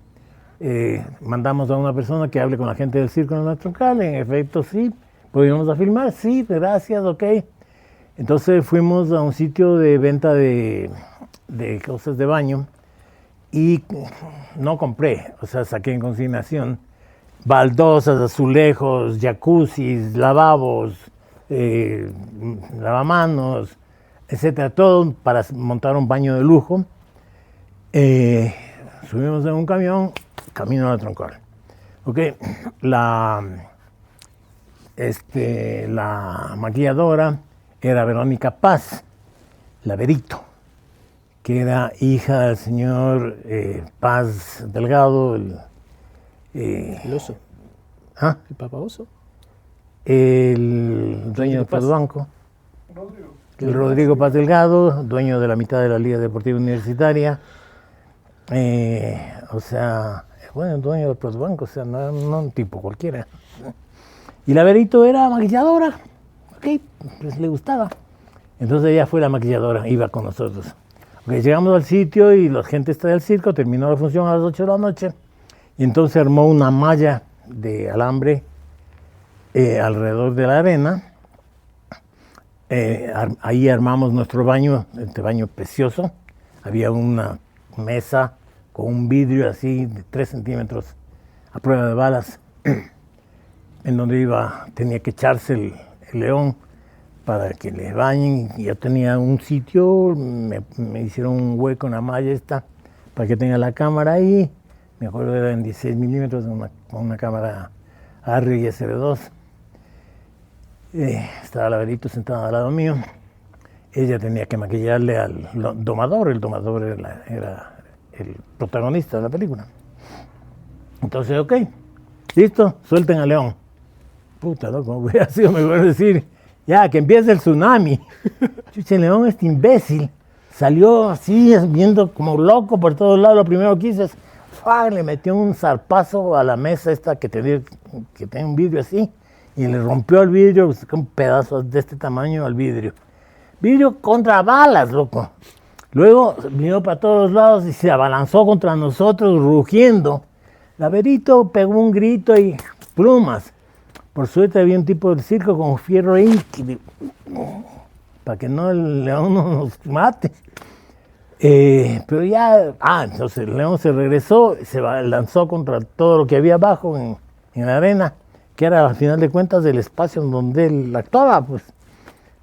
Mandamos a una persona que hable con la gente del circo en la Troncal. En efecto, sí. ¿Podríamos a filmar? Sí, gracias, ok. Entonces fuimos a un sitio de venta de cosas de baño y no compré, o sea, saqué en consignación baldosas, azulejos, jacuzzis, lavabos, lavamanos, etcétera, todo para montar un baño de lujo. Subimos en un camión, camino a la Troncal. Okay. La maquilladora era Verónica Paz, la Verito, que era hija del señor Paz Delgado, El oso. ¿Ah? ¿El Papa Oso? El dueño del Banco. El Rodrigo Paz Delgado, dueño de la mitad de la Liga Deportiva Universitaria. O sea, bueno, el dueño del Banco, o sea, no un tipo cualquiera. Y la Verito era maquilladora, ok, pues le gustaba. Entonces ella fue la maquilladora, iba con nosotros. Okay, llegamos al sitio y la gente está del circo, terminó la función a las 8 de la noche, y entonces armó una malla de alambre alrededor de la arena. Ahí armamos nuestro baño, este baño precioso. Había una mesa con un vidrio así de 3 centímetros a prueba de balas, en donde tenía que echarse el león para que le bañen. Y yo tenía un sitio, me hicieron un hueco en la malla esta para que tenga la cámara ahí. Me acuerdo era en 16 milímetros, una cámara Arri SB2. Estaba la Verito sentada al lado mío. Ella tenía que maquillarle al domador. El domador era el protagonista de la película. Entonces, ok, listo, suelten al león. Puta, loco, hubiera sido mejor decir, ya, que empiece el tsunami. Chucha, el león, este imbécil, salió así, viendo como loco por todos lados. Lo primero que hizo es, le metió un zarpazo a la mesa esta que tenía un vidrio así, y le rompió el vidrio, un pedazo de este tamaño al vidrio. Vidrio contra balas, loco. Luego vino para todos los lados y se abalanzó contra nosotros, rugiendo. La Verito pegó un grito y plumas. Por suerte había un tipo del circo con fierro ahí, para que el león no nos mate. Pero ya, entonces el león se regresó, se lanzó contra todo lo que había abajo en la arena, que era al final de cuentas el espacio en donde él actuaba, pues.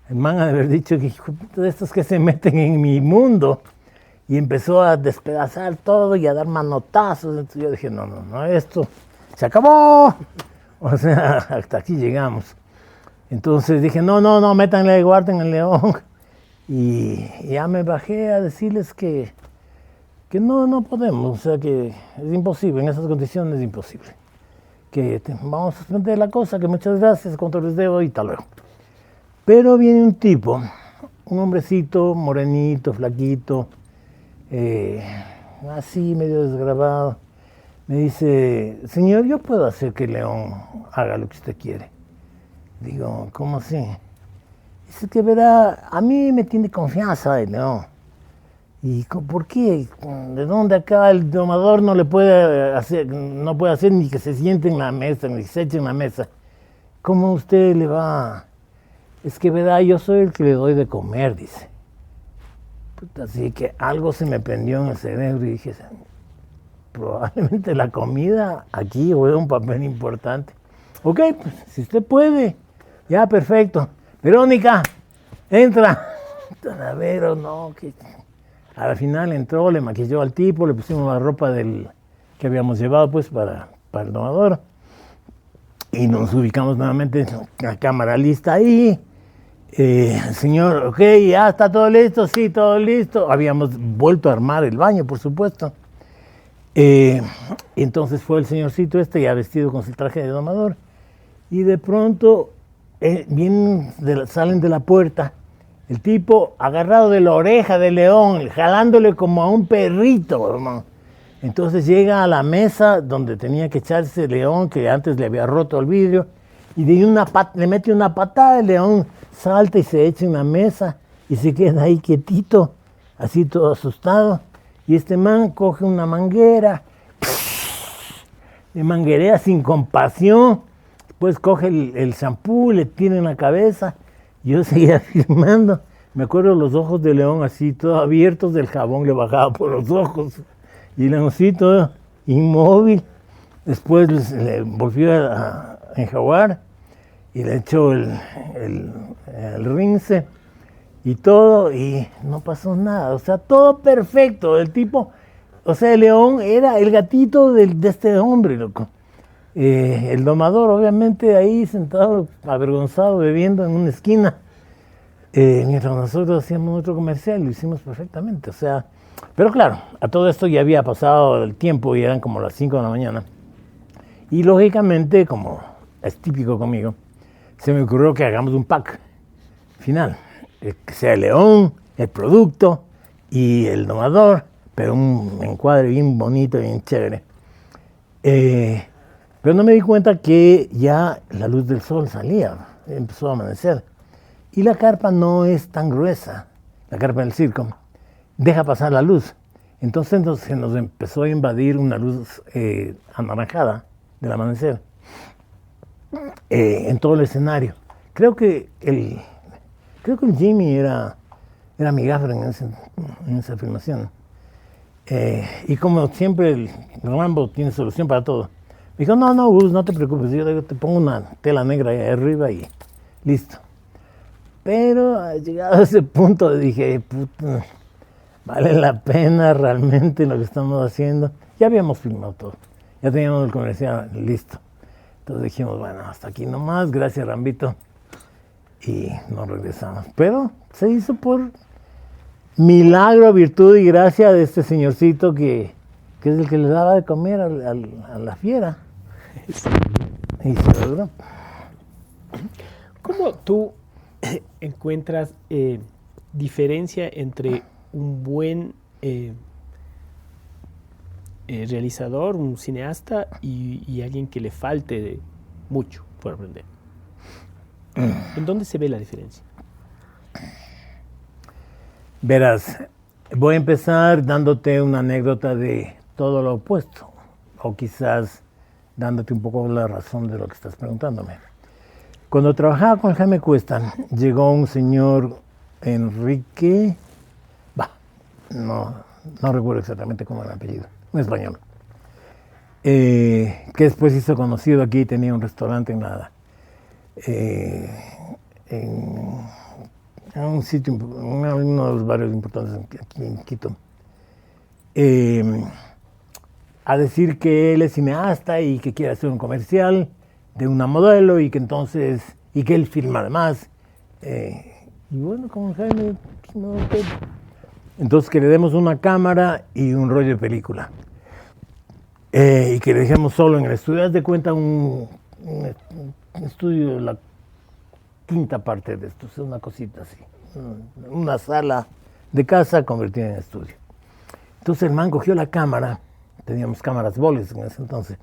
El man ha de haber dicho que hijo de estos que se meten en mi mundo, y empezó a despedazar todo y a dar manotazos. Entonces yo dije, no, esto se acabó. O sea, hasta aquí llegamos. Entonces dije, no, métanle, guarden el león. Y ya me bajé a decirles que no podemos, o sea que es imposible, en esas condiciones es imposible. Que vamos a suspender la cosa, que muchas gracias, cuánto les debo y tal luego. Pero viene un tipo, un hombrecito, morenito, flaquito, así medio desgravado. Me dice, señor, yo puedo hacer que el león haga lo que usted quiere. Digo, ¿cómo así? Dice que verá, a mí me tiene confianza el león. ¿Y por qué? ¿De dónde acá el domador no puede hacer ni que se siente en la mesa, ni que se eche en la mesa? ¿Cómo usted le va? Es que verá, yo soy el que le doy de comer, dice. Así que algo se me prendió en el cerebro y dije, probablemente la comida aquí juega un papel importante. Ok, pues si usted puede, ya perfecto. Verónica, entra. A ver, o no, que... Al final entró, le maquilló al tipo, le pusimos la ropa que habíamos llevado pues para el domador. Y nos ubicamos nuevamente, la cámara lista ahí. Señor, ok, ya está todo listo, sí, todo listo. Habíamos vuelto a armar el baño, por supuesto. Entonces fue el señorcito ya vestido con su traje de domador. Y de pronto salen de la puerta. El tipo agarrado de la oreja del león, jalándole como a un perrito, hermano. Entonces llega a la mesa donde tenía que echarse el león, que antes le había roto el vidrio, y le mete una patada, el león salta y se echa en la mesa y se queda ahí quietito, así todo asustado. Y este man coge una manguera, le manguerea sin compasión, después coge el shampoo, le tira en la cabeza. Yo seguía filmando. Me acuerdo los ojos del león así, todos abiertos, del jabón le bajaba por los ojos. Y el leoncito inmóvil. Después le volvió a enjaguar y le echó el rinse y todo, y no pasó nada. O sea, todo perfecto. El tipo, o sea, el león era el gatito de este hombre, loco. El domador, obviamente, ahí sentado, avergonzado, bebiendo en una esquina, mientras nosotros hacíamos otro comercial, lo hicimos perfectamente. O sea, pero claro, a todo esto ya había pasado el tiempo y eran como las 5 de la mañana. Y lógicamente, como es típico conmigo, se me ocurrió que hagamos un pack final. Que sea el león, el producto y el domador, pero un encuadre bien bonito, bien chévere. Pero no me di cuenta que ya la luz del sol salía, empezó a amanecer. Y la carpa no es tan gruesa, la carpa del circo, deja pasar la luz. Entonces se nos empezó a invadir una luz anaranjada del amanecer en todo el escenario. Creo que el Jimmy era mi gaffer en esa filmación. Y como siempre el Rambo tiene solución para todo, me dijo, no, Gus, no te preocupes, yo te pongo una tela negra ahí arriba y listo. Pero llegado a ese punto dije, puta, vale la pena realmente lo que estamos haciendo. Ya habíamos filmado todo, ya teníamos el comercial listo. Entonces dijimos, bueno, hasta aquí nomás, gracias Rambito. Y nos regresamos. Pero se hizo por milagro, virtud y gracia de este señorcito que es el que le daba de comer a la fiera. Y se logró. ¿Cómo tú encuentras diferencia entre un buen realizador, un cineasta y alguien que le falte mucho por aprender? ¿En dónde se ve la diferencia? Verás, voy a empezar dándote una anécdota de todo lo opuesto, o quizás dándote un poco la razón de lo que estás preguntándome. Cuando trabajaba con Jaime Cuesta, llegó un señor Enrique, no recuerdo exactamente cómo era el apellido, un español, que después hizo conocido aquí y tenía un restaurante en un sitio, uno de los barrios importantes aquí en Quito, a decir que él es cineasta y que quiere hacer un comercial de una modelo y que entonces, y que él filma además. Y bueno, como Jaime, no, entonces que le demos una cámara y un rollo de película. Y que le dejemos solo en el estudio. Haz de cuenta un estudio, la quinta parte de esto, es una cosita así. Una sala de casa convertida en estudio. Entonces el man cogió la cámara, teníamos cámaras Boles en ese entonces,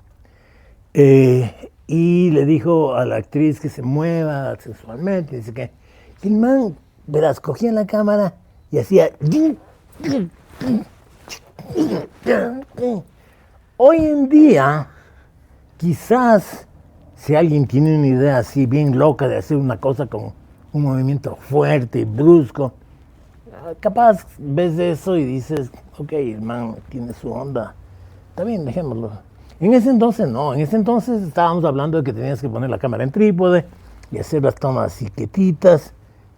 y le dijo a la actriz que se mueva sensualmente, dice que el man, verás, cogía la cámara y hacía... Hoy en día, quizás, si alguien tiene una idea así bien loca de hacer una cosa con un movimiento fuerte y brusco, capaz ves eso y dices, ok, el man tiene su onda, está bien, dejémoslo. En ese entonces no, en ese entonces estábamos hablando de que tenías que poner la cámara en trípode y hacer las tomas así quietitas,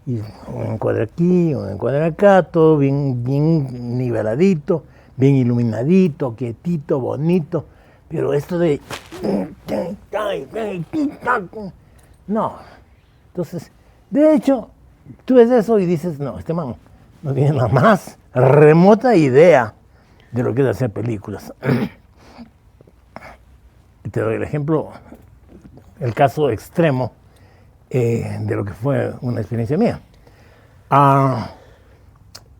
y un encuadre aquí, un encuadre acá, todo bien niveladito, bien iluminadito, quietito, bonito, pero esto de... No. Entonces, de hecho, tú ves eso y dices, no, este man no tiene la más remota idea de lo que es hacer películas. Y te doy el ejemplo, el caso extremo de lo que fue una experiencia mía.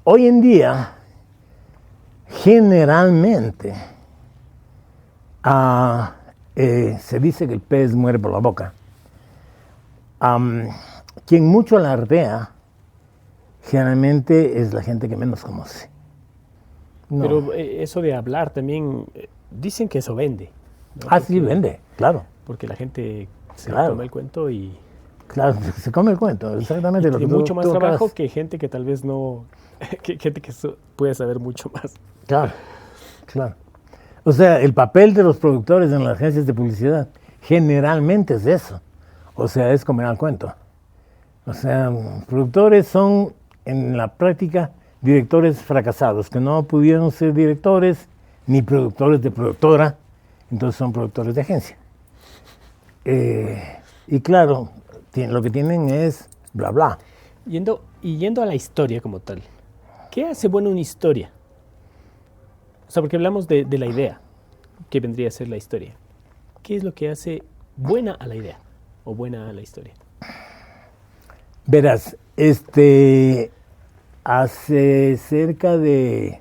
Hoy en día, generalmente, se dice que el pez muere por la boca. Quien mucho alardea, generalmente es la gente que menos conoce. No. Pero eso de hablar también, dicen que eso vende, ¿no? Sí, vende, claro. Porque la gente se Claro. toma el cuento y... Claro, se come el cuento, exactamente. Lo que tiene mucho más tú trabajo acabas. que gente que tal vez no... que gente que puede saber mucho más. Claro, claro. O sea, el papel de los productores en las agencias de publicidad generalmente es eso. O sea, es comer al cuento. O sea, productores son, en la práctica, directores fracasados, que no pudieron ser directores ni productores de productora, entonces son productores de agencia. Y claro, lo que tienen es bla, bla. Yendo a la historia como tal, ¿qué hace buena una historia? O sea, porque hablamos de la idea, que vendría a ser la historia. ¿Qué es lo que hace buena a la idea o buena a la historia? Verás, hace cerca de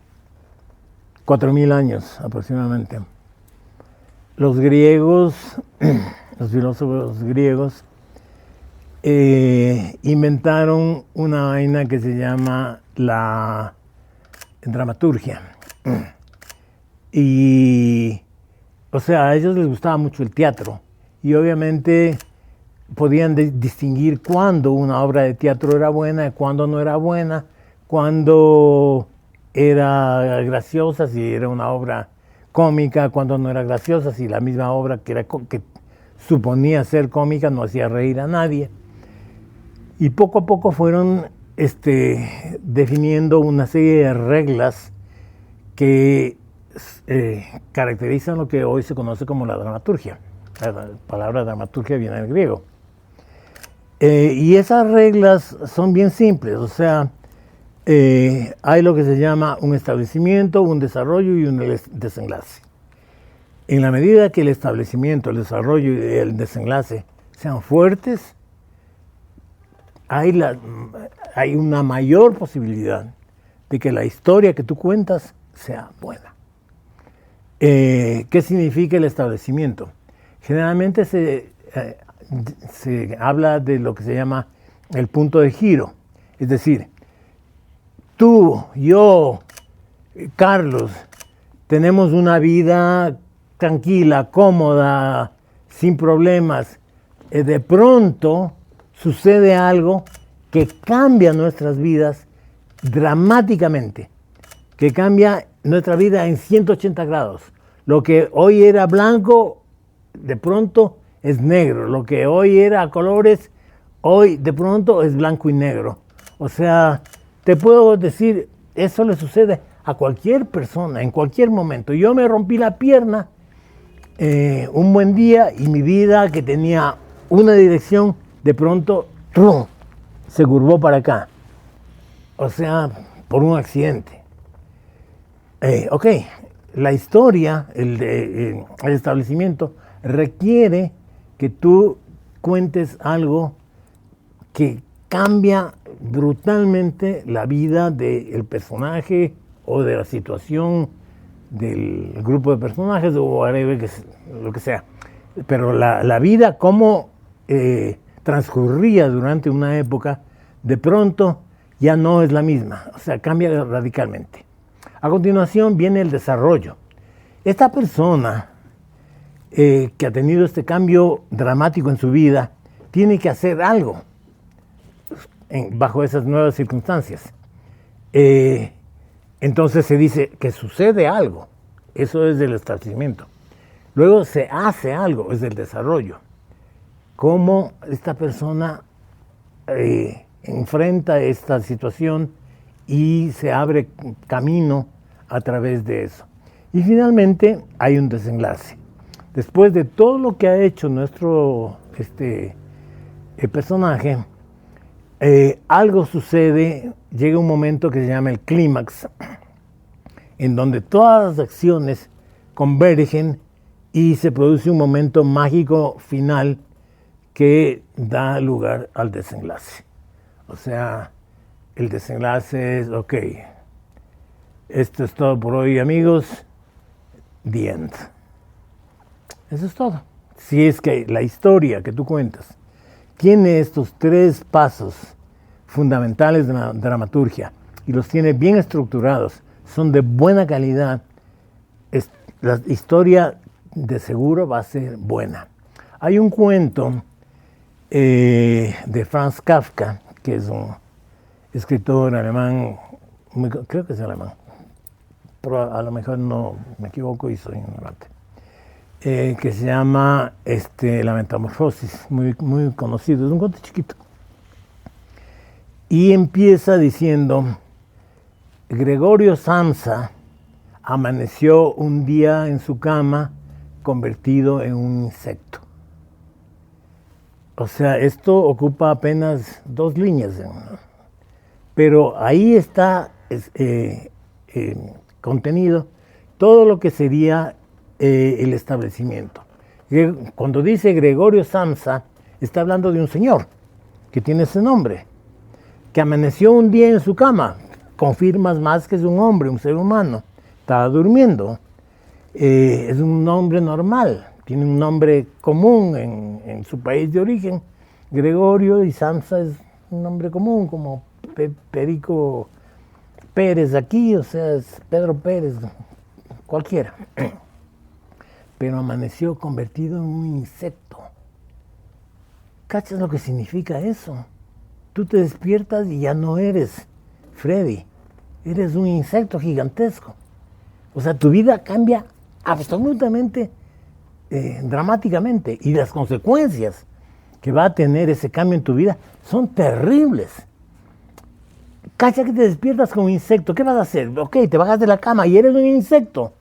4.000 años aproximadamente, los griegos, los filósofos griegos, inventaron una vaina que se llama la dramaturgia. Y, o sea, a ellos les gustaba mucho el teatro y obviamente podían distinguir cuándo una obra de teatro era buena y cuándo no era buena, cuándo era graciosa, si era una obra cómica, cuándo no era graciosa, si la misma obra que suponía ser cómica no hacía reír a nadie. Y poco a poco fueron definiendo una serie de reglas que caracterizan lo que hoy se conoce como la dramaturgia. La palabra dramaturgia viene del griego. Y esas reglas son bien simples, o sea, hay lo que se llama un establecimiento, un desarrollo y un desenlace. En la medida que el establecimiento, el desarrollo y el desenlace sean fuertes, hay una mayor posibilidad de que la historia que tú cuentas sea buena. ¿Qué significa el establecimiento? Generalmente se habla de lo que se llama el punto de giro. Es decir, tú, yo, Carlos, tenemos una vida tranquila, cómoda, sin problemas. De pronto sucede algo que cambia nuestras vidas dramáticamente, que cambia nuestra vida en 180 grados. Lo que hoy era blanco, de pronto es negro. Lo que hoy era a colores, hoy de pronto es blanco y negro. O sea, te puedo decir, eso le sucede a cualquier persona, en cualquier momento. Yo me rompí la pierna un buen día y mi vida, que tenía una dirección, de pronto ¡trum!, se curvó para acá. O sea, por un accidente. Ok, la historia, el establecimiento, requiere que tú cuentes algo que cambia brutalmente la vida del personaje o de la situación del grupo de personajes o whatever, lo que sea. Pero la vida, cómo transcurría durante una época, de pronto ya no es la misma, o sea, cambia radicalmente. A continuación viene el desarrollo. Esta persona que ha tenido este cambio dramático en su vida tiene que hacer algo bajo esas nuevas circunstancias. Entonces se dice que sucede algo, eso es del establecimiento. Luego se hace algo, es del desarrollo. Cómo esta persona enfrenta esta situación y se abre camino a través de eso. Y finalmente hay un desenlace. Después de todo lo que ha hecho nuestro personaje, algo sucede, llega un momento que se llama el clímax, en donde todas las acciones convergen y se produce un momento mágico final que da lugar al desenlace. O sea, el desenlace es, ok, esto es todo por hoy, amigos, the end. Eso es todo. Si es que la historia que tú cuentas tiene estos 3 pasos fundamentales de la dramaturgia y los tiene bien estructurados, son de buena calidad, la historia de seguro va a ser buena. Hay un cuento de Franz Kafka, que es un escritor alemán, creo que es alemán, pero a lo mejor no me equivoco y soy ignorante, que se llama La Metamorfosis, muy, muy conocido, es un cuento chiquito. Y empieza diciendo: Gregorio Samsa amaneció un día en su cama convertido en un insecto. O sea, esto ocupa apenas 2 líneas, pero ahí está contenido todo lo que sería el establecimiento. Cuando dice Gregorio Samsa, está hablando de un señor que tiene ese nombre, que amaneció un día en su cama. Confirmas más que es un hombre, un ser humano. Estaba durmiendo. Es un nombre normal, tiene un nombre común en su país de origen, Gregorio y Samsa es un nombre común, como Perico Pérez aquí, o sea, es Pedro Pérez, cualquiera. Pero amaneció convertido en un insecto. ¿Cachas lo que significa eso? Tú te despiertas y ya no eres Freddy, eres un insecto gigantesco. O sea, tu vida cambia absolutamente, dramáticamente, y las consecuencias que va a tener ese cambio en tu vida son terribles. Cacha que te despiertas como insecto, ¿qué vas a hacer? Ok, te bajas de la cama y eres un insecto.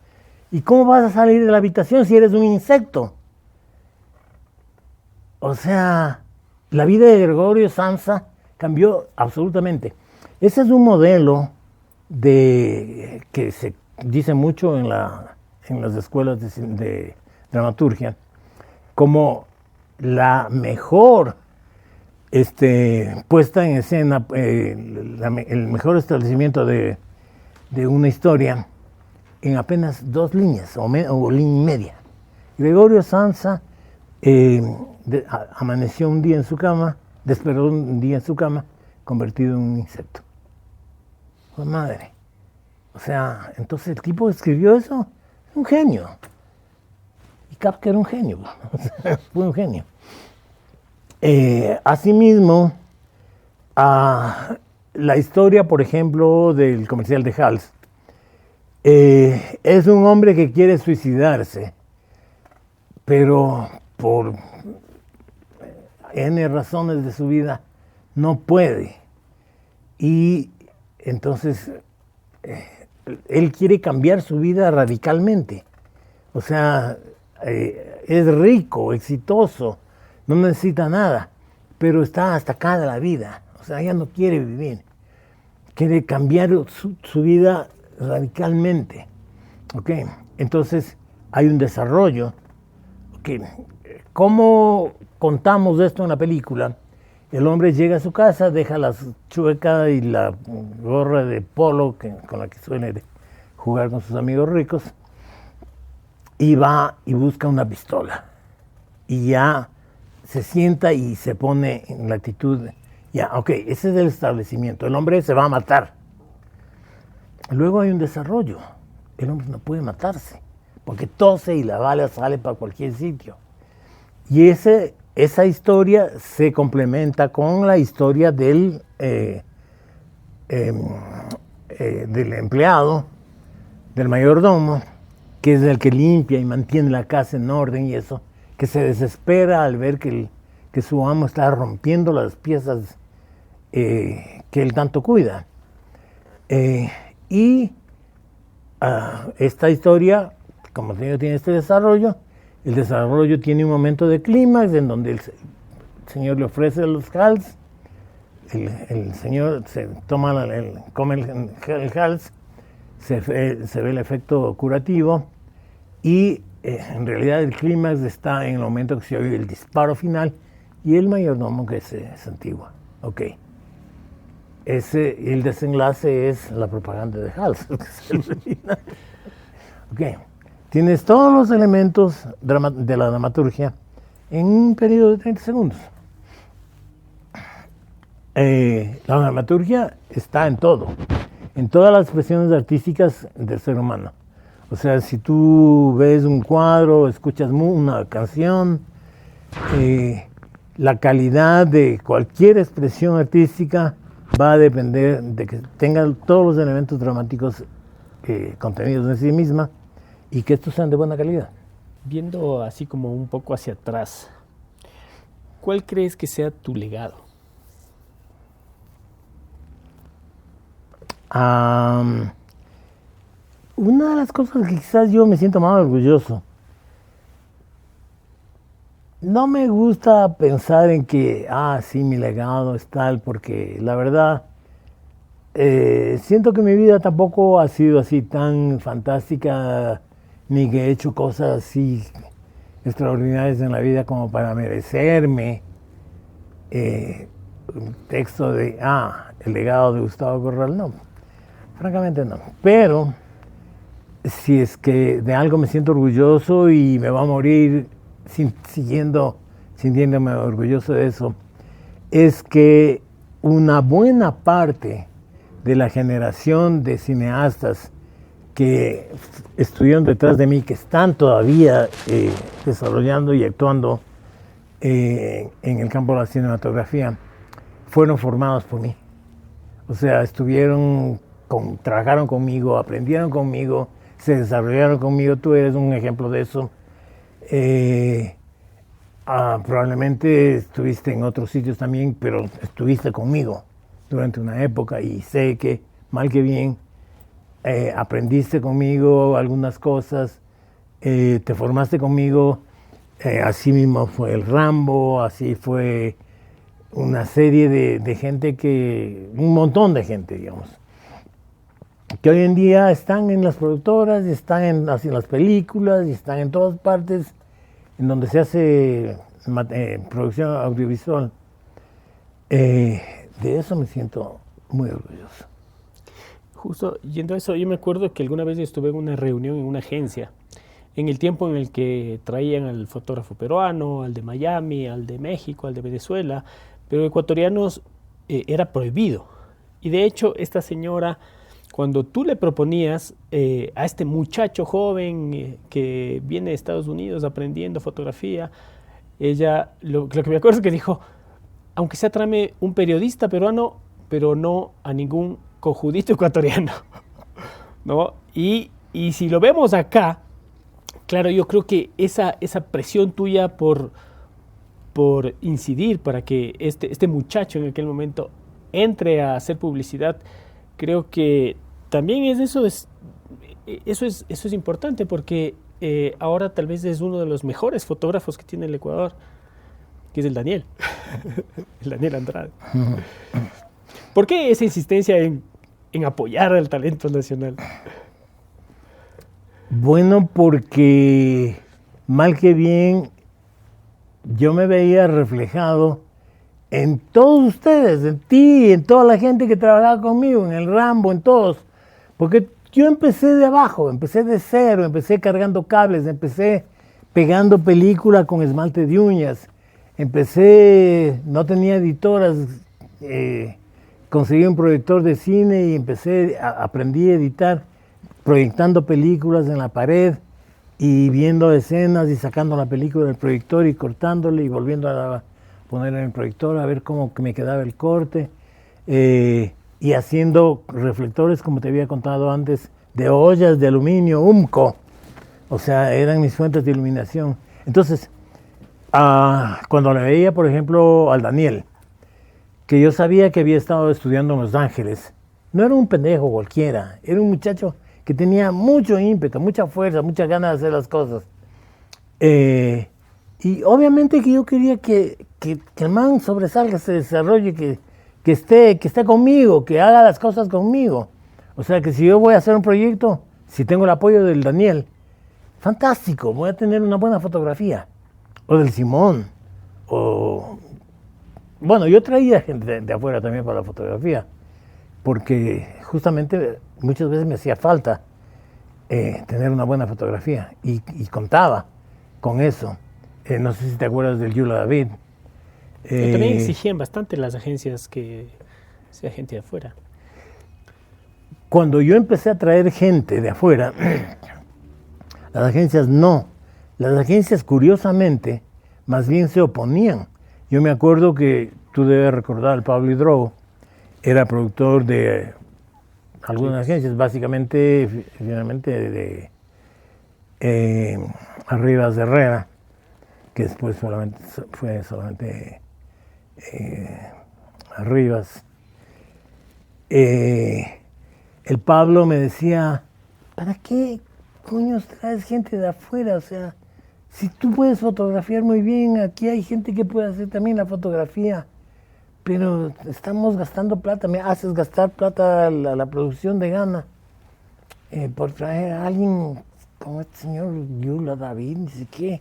¿Y cómo vas a salir de la habitación si eres un insecto? O sea, la vida de Gregorio Samsa cambió absolutamente. Ese es un modelo que se dice mucho en las escuelas de dramaturgia como la mejor puesta en escena, el mejor establecimiento de una historia en apenas 2 líneas o línea y media. Gregorio Samsa amaneció un día en su cama, despertó un día en su cama, convertido en un insecto. ¡Oh, madre! O sea, entonces el tipo que escribió eso, un genio. Y Kafka era un genio, fue un genio. Asimismo, la historia, por ejemplo, del comercial de Hals, es un hombre que quiere suicidarse, pero por N razones de su vida no puede. Y entonces él quiere cambiar su vida radicalmente. O sea, es rico, exitoso, no necesita nada, pero está hasta acá de la vida. O sea, ya no quiere vivir. Quiere cambiar su vida radicalmente. ¿Ok? Entonces hay un desarrollo. ¿Ok? ¿Cómo contamos esto en la película? El hombre llega a su casa, deja la chueca y la gorra de polo con la que suele jugar con sus amigos ricos, y va y busca una pistola. Y ya se sienta y se pone en la actitud, ya, ok, ese es el establecimiento, el hombre se va a matar. Luego hay un desarrollo, el hombre no puede matarse, porque tose y la bala sale para cualquier sitio. Y esa historia se complementa con la historia del empleado, del mayordomo, que es el que limpia y mantiene la casa en orden y eso, que se desespera al ver que su amo está rompiendo las piezas que él tanto cuida. Esta historia, como te digo, tiene este desarrollo. El desarrollo tiene un momento de clímax en donde el señor le ofrece los Hals, el señor se toma come el Hals, se ve el efecto curativo y en realidad el clímax está en el momento que se oye el disparo final y el mayordomo que se santigua. Ok. El desenlace es la propaganda de Hals. Ok. Tienes todos los elementos de la dramaturgia en un periodo de 30 segundos. La dramaturgia está en todo, en todas las expresiones artísticas del ser humano. O sea, si tú ves un cuadro, escuchas una canción, la calidad de cualquier expresión artística va a depender de que tenga todos los elementos dramáticos contenidos en sí misma y que estos sean de buena calidad. Viendo así como un poco hacia atrás, ¿cuál crees que sea tu legado? Una de las cosas que quizás yo me siento más orgulloso, no me gusta pensar en que, sí, mi legado es tal, porque la verdad, siento que mi vida tampoco ha sido así tan fantástica, ni que he hecho cosas así extraordinarias en la vida como para merecerme un texto de, el legado de Gustavo Corral, no, francamente no. Pero si es que de algo me siento orgulloso y me va a morir sintiéndome orgulloso de eso, es que una buena parte de la generación de cineastas que estuvieron detrás de mí, que están todavía desarrollando y actuando en el campo de la cinematografía, fueron formados por mí. O sea, trabajaron conmigo, aprendieron conmigo, se desarrollaron conmigo. Tú eres un ejemplo de eso. Probablemente estuviste en otros sitios también, pero estuviste conmigo durante una época y sé que, mal que bien, aprendiste conmigo algunas cosas, te formaste conmigo. Así mismo fue el Rambo, así fue una serie de gente un montón de gente, digamos, que hoy en día están en las productoras, están haciendo las películas, y están en todas partes en donde se hace producción audiovisual. De eso me siento muy orgulloso. Justo yendo a eso, yo me acuerdo que alguna vez estuve en una reunión en una agencia, en el tiempo en el que traían al fotógrafo peruano, al de Miami, al de México, al de Venezuela, pero ecuatorianos era prohibido. Y de hecho, esta señora, cuando tú le proponías a este muchacho joven que viene de Estados Unidos aprendiendo fotografía, ella, lo que me acuerdo es que dijo, aunque sea tráeme un periodista peruano, pero no a ningún cojudito ecuatoriano, ¿no? Y si lo vemos acá, claro, yo creo que esa presión tuya por incidir para que este muchacho en aquel momento entre a hacer publicidad, creo que también eso es importante porque ahora tal vez es uno de los mejores fotógrafos que tiene el Ecuador, que es el Daniel, el Daniel Andrade. ¿Por qué esa insistencia en apoyar al talento nacional? Bueno, porque mal que bien yo me veía reflejado en todos ustedes, en ti, en toda la gente que trabajaba conmigo, en el Rambo, en todos. Porque yo empecé de abajo, empecé de cero, empecé cargando cables, empecé pegando película con esmalte de uñas, no tenía editoras, conseguí un proyector de cine y aprendí a editar, proyectando películas en la pared y viendo escenas y sacando la película del proyector y cortándole y volviendo a poner en el proyector a ver cómo me quedaba el corte, y haciendo reflectores, como te había contado antes, de ollas de aluminio, UMCO. O sea, eran mis fuentes de iluminación. Entonces, cuando le veía, por ejemplo, al Daniel, que yo sabía que había estado estudiando en Los Ángeles, no era un pendejo cualquiera, era un muchacho que tenía mucho ímpetu, mucha fuerza, muchas ganas de hacer las cosas. Y obviamente que yo quería que el man sobresalga, se desarrolle, que esté conmigo, que haga las cosas conmigo. O sea, que si yo voy a hacer un proyecto, si tengo el apoyo del Daniel, fantástico, voy a tener una buena fotografía. O del Simón. Bueno, yo traía gente de afuera también para la fotografía, porque justamente muchas veces me hacía falta tener una buena fotografía y contaba con eso. No sé si te acuerdas del Yula David. También exigían bastante las agencias que sea gente de afuera. Cuando yo empecé a traer gente de afuera, las agencias no. Las agencias, curiosamente, más bien se oponían. Yo me acuerdo que tú debes recordar al Pablo Hidrogo, era productor de algunas agencias, básicamente, finalmente, de Arribas de Herrera, que después fue solamente Arribas. El Pablo me decía, ¿para qué coño traes gente de afuera? O sea, si tú puedes fotografiar muy bien, aquí hay gente que puede hacer también la fotografía, pero estamos gastando plata, me haces gastar plata a la producción de Gana por traer a alguien como este señor Yula David, ni sé qué.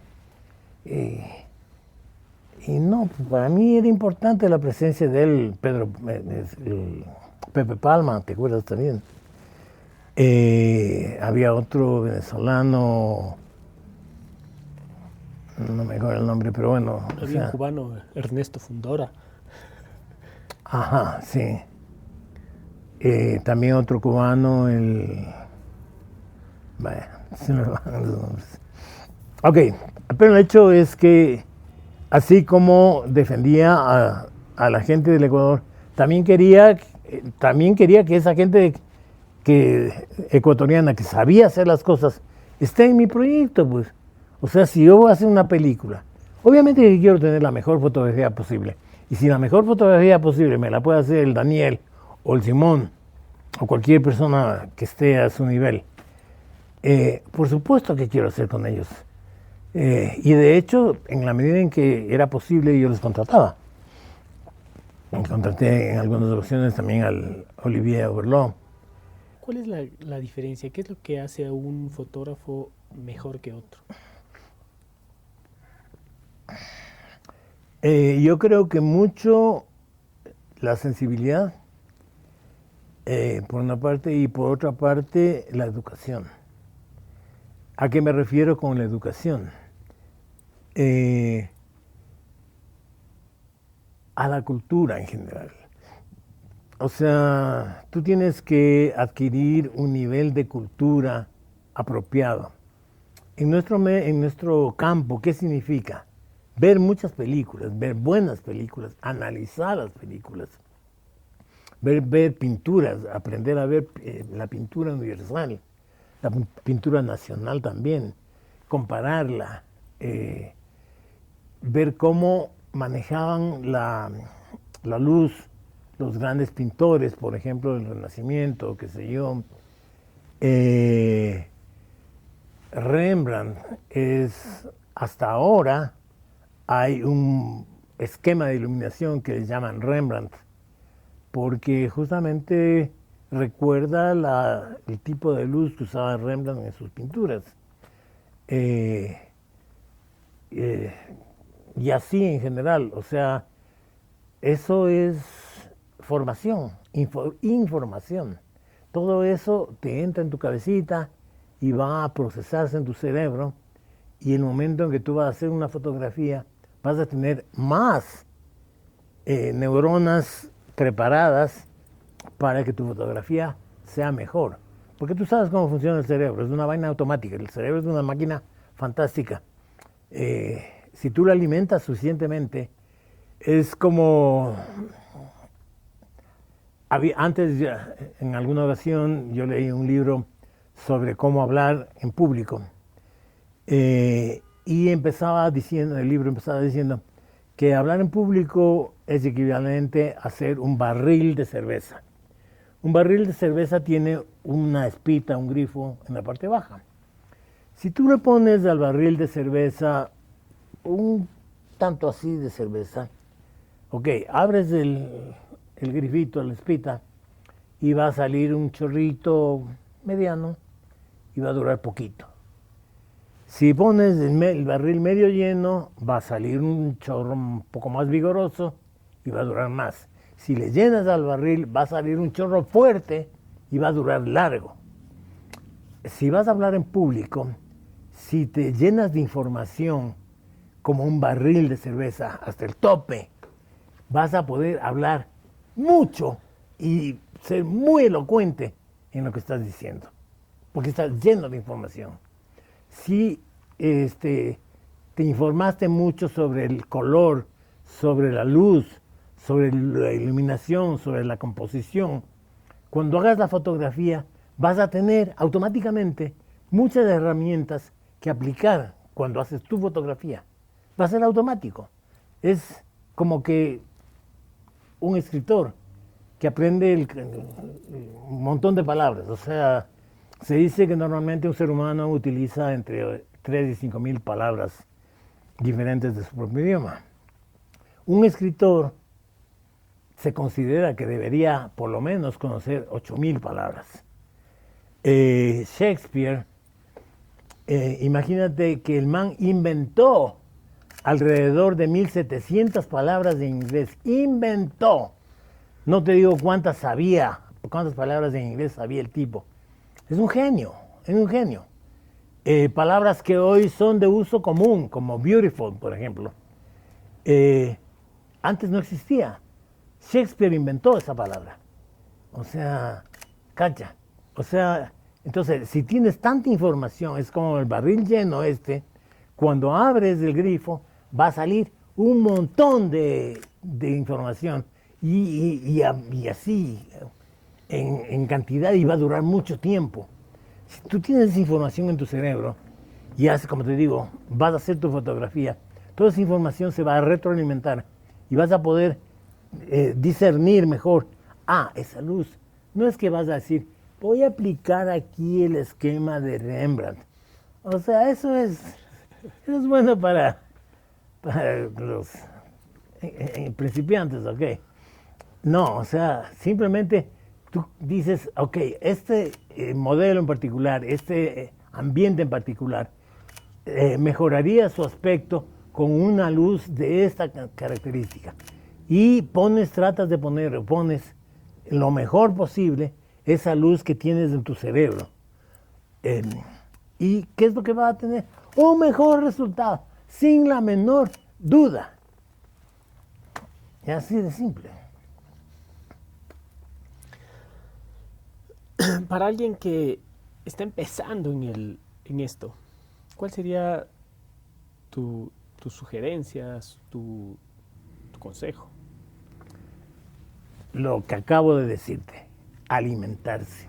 Y no, para mí era importante la presencia de él, Pepe Palma, ¿te acuerdas también? Había otro venezolano, no me acuerdo el nombre, pero bueno. Había un cubano, Ernesto Fundora. Ajá, sí. También otro cubano, Vaya, se me van los nombres. Ok, pero el hecho es que, así como defendía a la gente del Ecuador, también quería que esa gente ecuatoriana que sabía hacer las cosas esté en mi proyecto, pues. O sea, si yo voy a hacer una película, obviamente que quiero tener la mejor fotografía posible. Y si la mejor fotografía posible me la puede hacer el Daniel o el Simón o cualquier persona que esté a su nivel, por supuesto que quiero hacer con ellos. Y de hecho, en la medida en que era posible, yo les contrataba. Contraté en algunas ocasiones también al Olivier Oberlot. ¿Cuál es la diferencia? ¿Qué es lo que hace a un fotógrafo mejor que otro? Yo creo que mucho la sensibilidad, por una parte, y por otra parte, la educación. ¿A qué me refiero con la educación? A la cultura en general. O sea, tú tienes que adquirir un nivel de cultura apropiado. En nuestro campo, ¿qué significa? Ver muchas películas, ver buenas películas, analizar las películas, ver pinturas, aprender a ver la pintura universal, la pintura nacional también, compararla, ver cómo manejaban la luz los grandes pintores, por ejemplo, del Renacimiento, qué sé yo. Rembrandt hasta ahora hay un esquema de iluminación que le llaman Rembrandt, porque justamente recuerda el tipo de luz que usaba Rembrandt en sus pinturas. Y así en general, o sea, eso es formación, información. Todo eso te entra en tu cabecita y va a procesarse en tu cerebro, y el momento en que tú vas a hacer una fotografía vas a tener más neuronas preparadas para que tu fotografía sea mejor. Porque tú sabes cómo funciona el cerebro, es una vaina automática, el cerebro es una máquina fantástica. Si tú la alimentas suficientemente, es como... Antes, en alguna ocasión, yo leí un libro sobre cómo hablar en público. Y el libro empezaba diciendo que hablar en público es equivalente a hacer un barril de cerveza. Un barril de cerveza tiene una espita, un grifo en la parte baja. Si tú le pones al barril de cerveza un tanto así de cerveza, ok, abres el grifito, la espita, y va a salir un chorrito mediano y va a durar poquito. Si pones el barril medio lleno, va a salir un chorro un poco más vigoroso y va a durar más. Si le llenas al barril, va a salir un chorro fuerte y va a durar largo. Si vas a hablar en público, si te llenas de información como un barril de cerveza hasta el tope, vas a poder hablar mucho y ser muy elocuente en lo que estás diciendo, porque estás lleno de información. Si te informaste mucho sobre el color, sobre la luz, sobre la iluminación, sobre la composición, cuando hagas la fotografía vas a tener automáticamente muchas herramientas que aplicar cuando haces tu fotografía. Va a ser automático. Es como que un escritor que aprende un montón de palabras. O sea, se dice que normalmente un ser humano utiliza entre 3 y 5 mil palabras diferentes de su propio idioma. Un escritor se considera que debería por lo menos conocer 8,000 palabras. Shakespeare, imagínate que el man inventó alrededor de 1,700 palabras de inglés. Inventó. No te digo cuántas palabras de inglés sabía el tipo. Es un genio, es un genio. Palabras que hoy son de uso común, como beautiful, por ejemplo. Antes no existía. Shakespeare inventó esa palabra. O sea, cacha. O sea, entonces, si tienes tanta información, es como el barril lleno cuando abres el grifo, va a salir un montón de información y así en cantidad y va a durar mucho tiempo. Si tú tienes esa información en tu cerebro y haces, como te digo, vas a hacer tu fotografía, toda esa información se va a retroalimentar y vas a poder discernir mejor. Esa luz. No es que vas a decir, voy a aplicar aquí el esquema de Rembrandt. O sea, eso es bueno para los principiantes, ¿ok? No, o sea, simplemente tú dices, ok, este modelo en particular, este ambiente en particular, mejoraría su aspecto con una luz de esta característica. Y tratas de pones lo mejor posible esa luz que tienes en tu cerebro. ¿Y qué es lo que va a tener? Un mejor resultado, sin la menor duda. Y así de simple. Para alguien que está empezando en esto, ¿cuál sería tus sugerencias, tu consejo? Lo que acabo de decirte, alimentarse.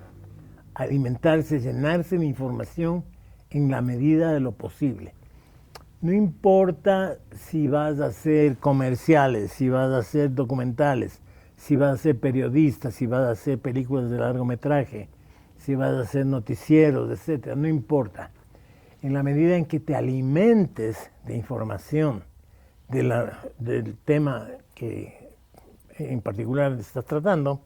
Alimentarse, llenarse de información en la medida de lo posible. No importa si vas a hacer comerciales, si vas a hacer documentales, si vas a ser periodista, si vas a hacer películas de largometraje, si vas a hacer noticieros, etc. No importa. En la medida en que te alimentes de información del tema que en particular estás tratando,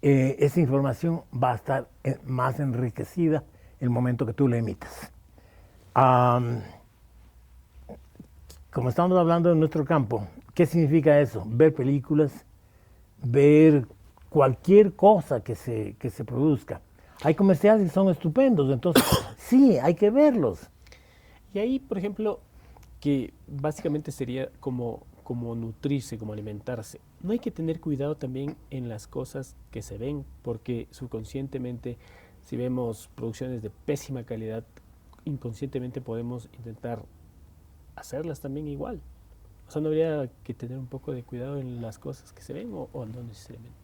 esa información va a estar más enriquecida el momento que tú la emitas. Como estamos hablando de nuestro campo, ¿qué significa eso? Ver películas, ver cualquier cosa que se produzca. Hay comerciales que son estupendos, entonces sí, hay que verlos. Y ahí, por ejemplo, que básicamente sería como nutrirse, como alimentarse. No hay que tener cuidado también en las cosas que se ven, porque subconscientemente, si vemos producciones de pésima calidad, inconscientemente podemos intentar hacerlas también igual. O sea, no habría que tener un poco de cuidado en las cosas que se ven o no necesariamente.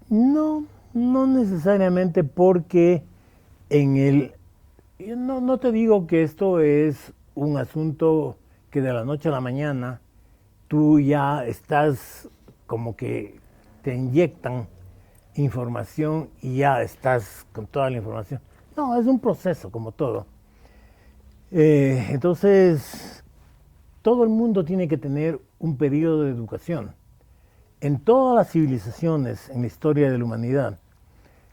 No, no necesariamente, porque no te digo que esto es un asunto que de la noche a la mañana tú ya estás como que te inyectan información y ya estás con toda la información. No, es un proceso como todo. Entonces, todo el mundo tiene que tener un periodo de educación. En todas las civilizaciones en la historia de la humanidad,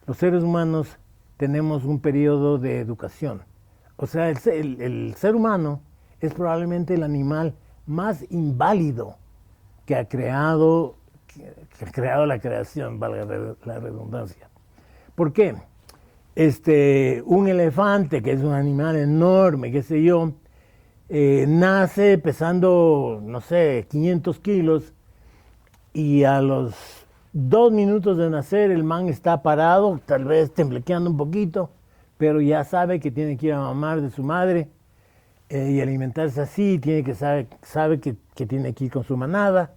los seres humanos tenemos un periodo de educación. O sea, el ser humano es probablemente el animal más inválido que ha creado la creación, valga la redundancia. ¿Por qué? Un elefante, que es un animal enorme, qué sé yo, nace pesando, no sé, 500 kilos, y a los 2 minutos de nacer el man está parado, tal vez temblequeando un poquito, pero ya sabe que tiene que ir a mamar de su madre y alimentarse así, sabe que tiene que ir con su manada,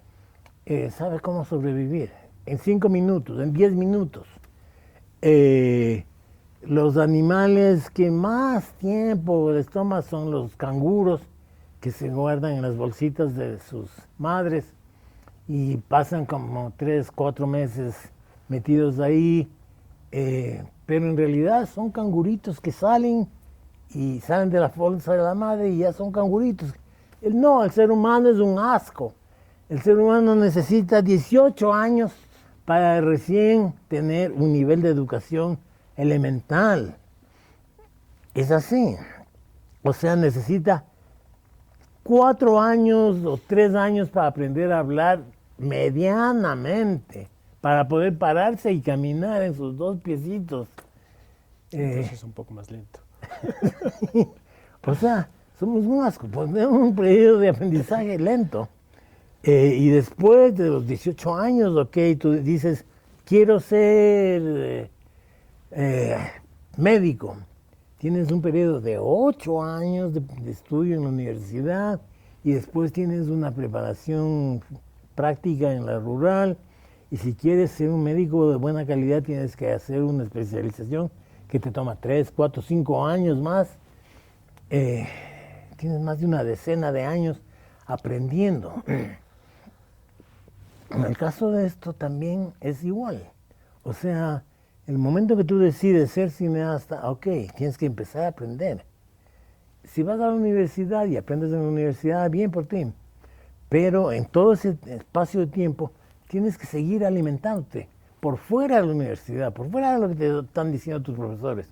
sabe cómo sobrevivir en 5 minutos, en 10 minutos. Los animales que más tiempo les toma son los canguros, que se guardan en las bolsitas de sus madres y pasan como 3, 4 meses metidos ahí, pero en realidad son canguritos que salen de la bolsa de la madre y ya son canguritos. El ser humano es un asco. El ser humano necesita 18 años para recién tener un nivel de educación elemental. Es así. O sea, necesita 4 años o 3 años para aprender a hablar medianamente, para poder pararse y caminar en sus 2 piecitos. Entonces es un poco más lento. O sea, somos un asco, tenemos un periodo de aprendizaje lento. Y después de los 18 años, ok, tú dices, quiero ser médico. Tienes un periodo de 8 años de estudio en la universidad y después tienes una preparación práctica en la rural. Y si quieres ser un médico de buena calidad, tienes que hacer una especialización que te toma 3, 4, 5 años más. Tienes más de una decena de años aprendiendo. En el caso de esto también es igual. O sea, el momento que tú decides ser cineasta, ok, tienes que empezar a aprender. Si vas a la universidad y aprendes en la universidad, bien por ti. Pero en todo ese espacio de tiempo, tienes que seguir alimentándote por fuera de la universidad, por fuera de lo que te están diciendo tus profesores.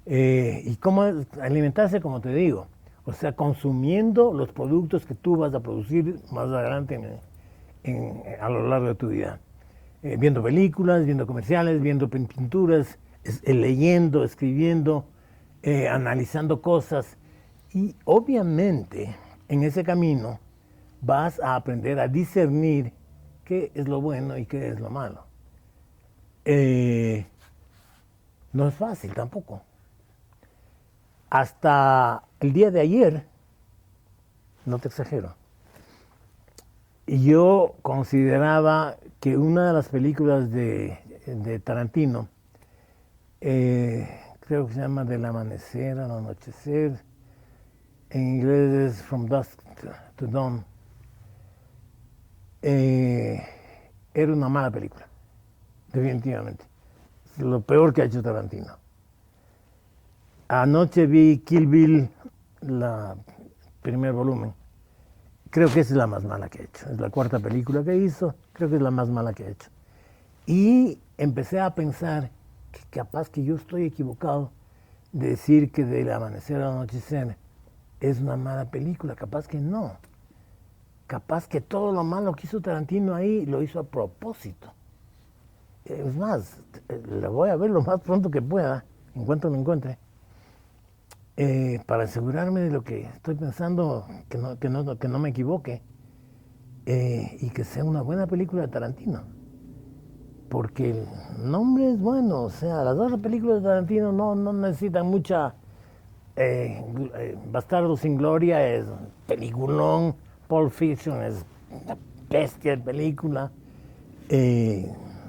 Y cómo alimentarse, como te digo. O sea, consumiendo los productos que tú vas a producir más adelante a lo largo de tu vida. Viendo películas, viendo comerciales, viendo pinturas, leyendo, escribiendo, analizando cosas. Y obviamente en ese camino vas a aprender a discernir qué es lo bueno y qué es lo malo. No es fácil tampoco. Hasta el día de ayer, no te exagero, yo consideraba que una de las películas de Tarantino, creo que se llama Del amanecer al anochecer, en inglés es From Dusk to Dawn, era una mala película, definitivamente. Es lo peor que ha hecho Tarantino. Anoche vi Kill Bill, la primer volumen. Creo que esa es la más mala que he hecho. Es la cuarta película que hizo, creo que es la más mala que he hecho. Y empecé a pensar que capaz que yo estoy equivocado de decir que Del amanecer al anochecer es una mala película. Capaz que no. Capaz que todo lo malo que hizo Tarantino ahí lo hizo a propósito. Es más, la voy a ver lo más pronto que pueda, en cuanto me encuentre. Para asegurarme de lo que estoy pensando, que no me equivoque, y que sea una buena película de Tarantino. Porque el nombre es bueno, o sea, las otras películas de Tarantino no necesitan mucha... Bastardo sin Gloria es peliculón, Pulp Fiction es una bestia de película,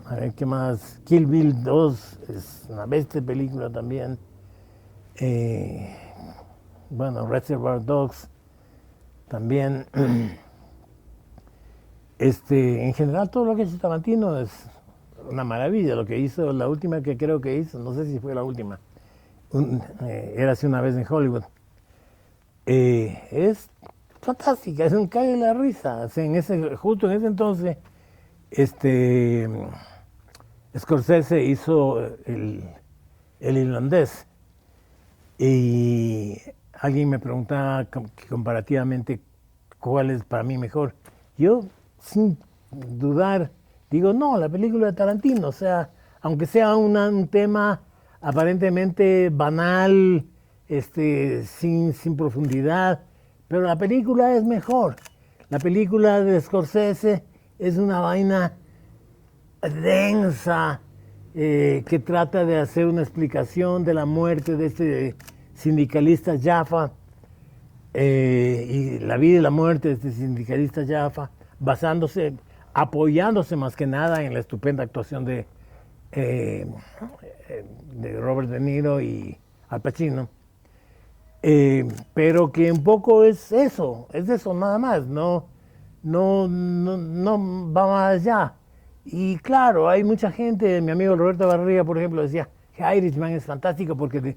a ver qué más, Kill Bill 2 es una bestia de película también. Bueno, Reservoir Dogs también. En general todo lo que hizo Tarantino es una maravilla. Lo que hizo, la última que creo que hizo, no sé si fue la última, Érase una vez en Hollywood, es fantástica, es un cague la risa. O sea, justo en ese entonces Scorsese hizo el irlandés. Y alguien me preguntaba comparativamente cuál es para mí mejor. Yo, sin dudar, digo, no, la película de Tarantino. O sea, aunque sea un tema aparentemente banal, sin profundidad, pero la película es mejor. La película de Scorsese es una vaina densa, que trata de hacer una explicación de la muerte de este sindicalista Jaffa, y la vida y la muerte de este sindicalista Jaffa, apoyándose más que nada en la estupenda actuación de Robert De Niro y Al Pacino, pero que un poco es eso nada más, no va más allá. Y claro, hay mucha gente, mi amigo Roberto Barriga, por ejemplo, decía que Irishman es fantástico porque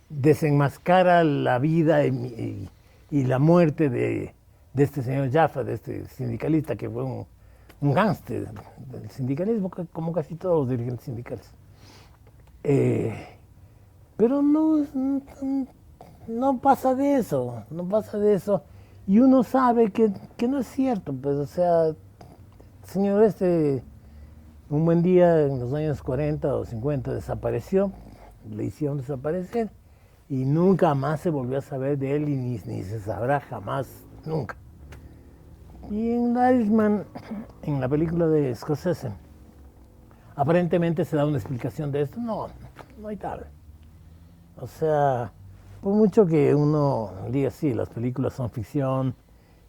desenmascara la vida y la muerte de este señor Jaffa, de este sindicalista que fue un gángster del sindicalismo, como casi todos los dirigentes sindicales. Pero no pasa de eso, y uno sabe que no es cierto, pues, o sea, señor un buen día en los años 40 o 50 desapareció, le hicieron desaparecer y nunca más se volvió a saber de él y ni se sabrá jamás, nunca. Y en The Irishman, en la película de Scorsese, aparentemente se da una explicación de esto. No, no hay tal. O sea, por mucho que uno diga, sí, las películas son ficción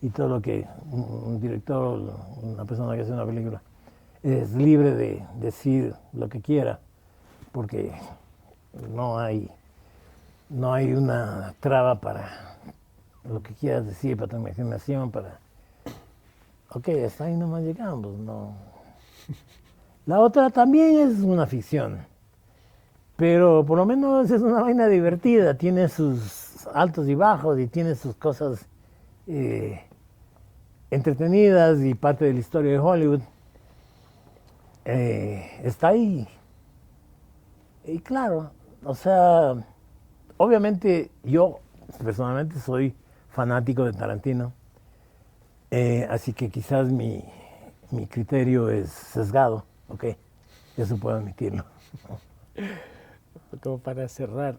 y todo lo que un director, una persona que hace una película, es libre de decir lo que quiera, porque no hay una traba para lo que quieras decir, para tu imaginación, para... Ok, hasta ahí nomás llegamos, no. La otra también es una ficción, pero por lo menos es una vaina divertida, tiene sus altos y bajos y tiene sus cosas entretenidas y parte de la historia de Hollywood. Está ahí. Y claro, o sea, obviamente yo personalmente soy fanático de Tarantino, así que quizás mi criterio es sesgado, ¿ok? Eso puedo admitirlo. Como para cerrar,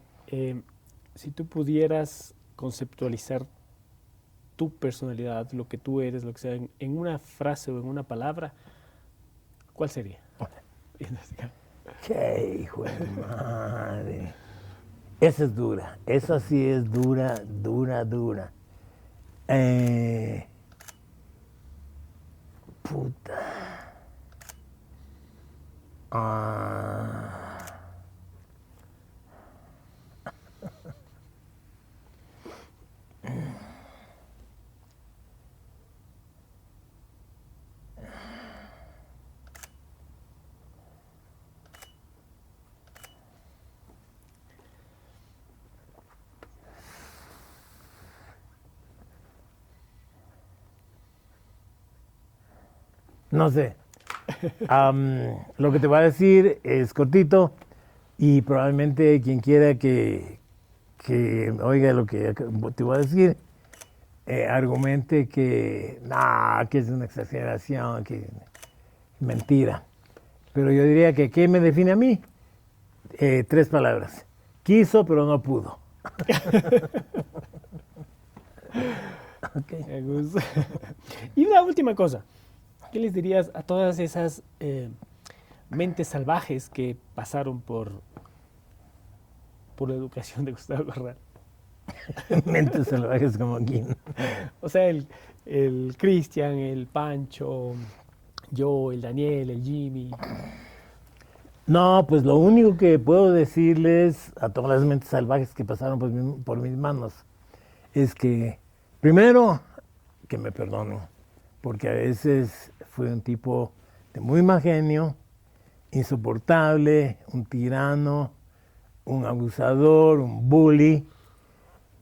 si tú pudieras conceptualizar tu personalidad, lo que tú eres, lo que sea, en una frase o en una palabra, ¿cuál sería? ¡Qué hijo de madre! Esa es dura, esa sí es dura, dura, dura. Puta. No sé. Lo que te voy a decir es cortito y probablemente quien quiera que oiga lo que te voy a decir, argumente que que es una exageración, que mentira. Pero yo diría que ¿qué me define a mí? 3 palabras. Quiso, pero no pudo. Okay. Me gusta. Y una última cosa. ¿Qué les dirías a todas esas mentes salvajes que pasaron por la educación de Gustavo Corral? Mentes salvajes como quién. O sea, el Cristian, el Pancho, yo, el Daniel, el Jimmy. No, pues lo único que puedo decirles a todas las mentes salvajes que pasaron por mis manos es que, primero, que me perdonen, porque a veces fui un tipo de muy mal genio, insoportable, un tirano, un abusador, un bully.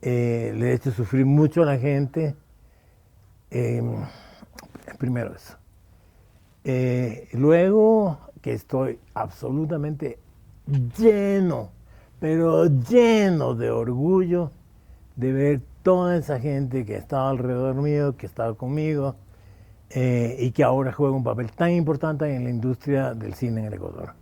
Le he hecho sufrir mucho a la gente. Primero eso. Luego que estoy absolutamente lleno, pero lleno de orgullo de ver toda esa gente que estaba alrededor mío, que estaba conmigo, y que ahora juega un papel tan importante en la industria del cine en el Ecuador.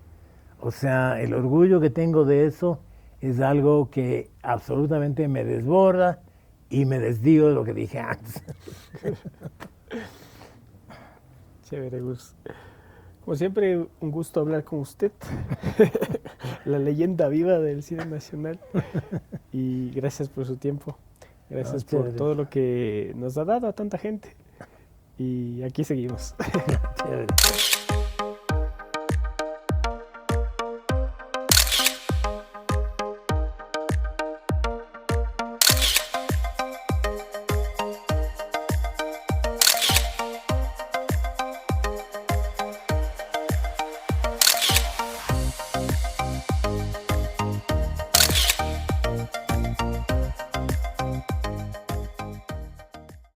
O sea, el orgullo que tengo de eso es algo que absolutamente me desborda y me desdigo de lo que dije antes. Chévere, Gus. Como siempre, un gusto hablar con usted, la leyenda viva del cine nacional. Y gracias por su tiempo. Gracias por todo lo que nos ha dado a tanta gente. Y aquí seguimos. Chévere.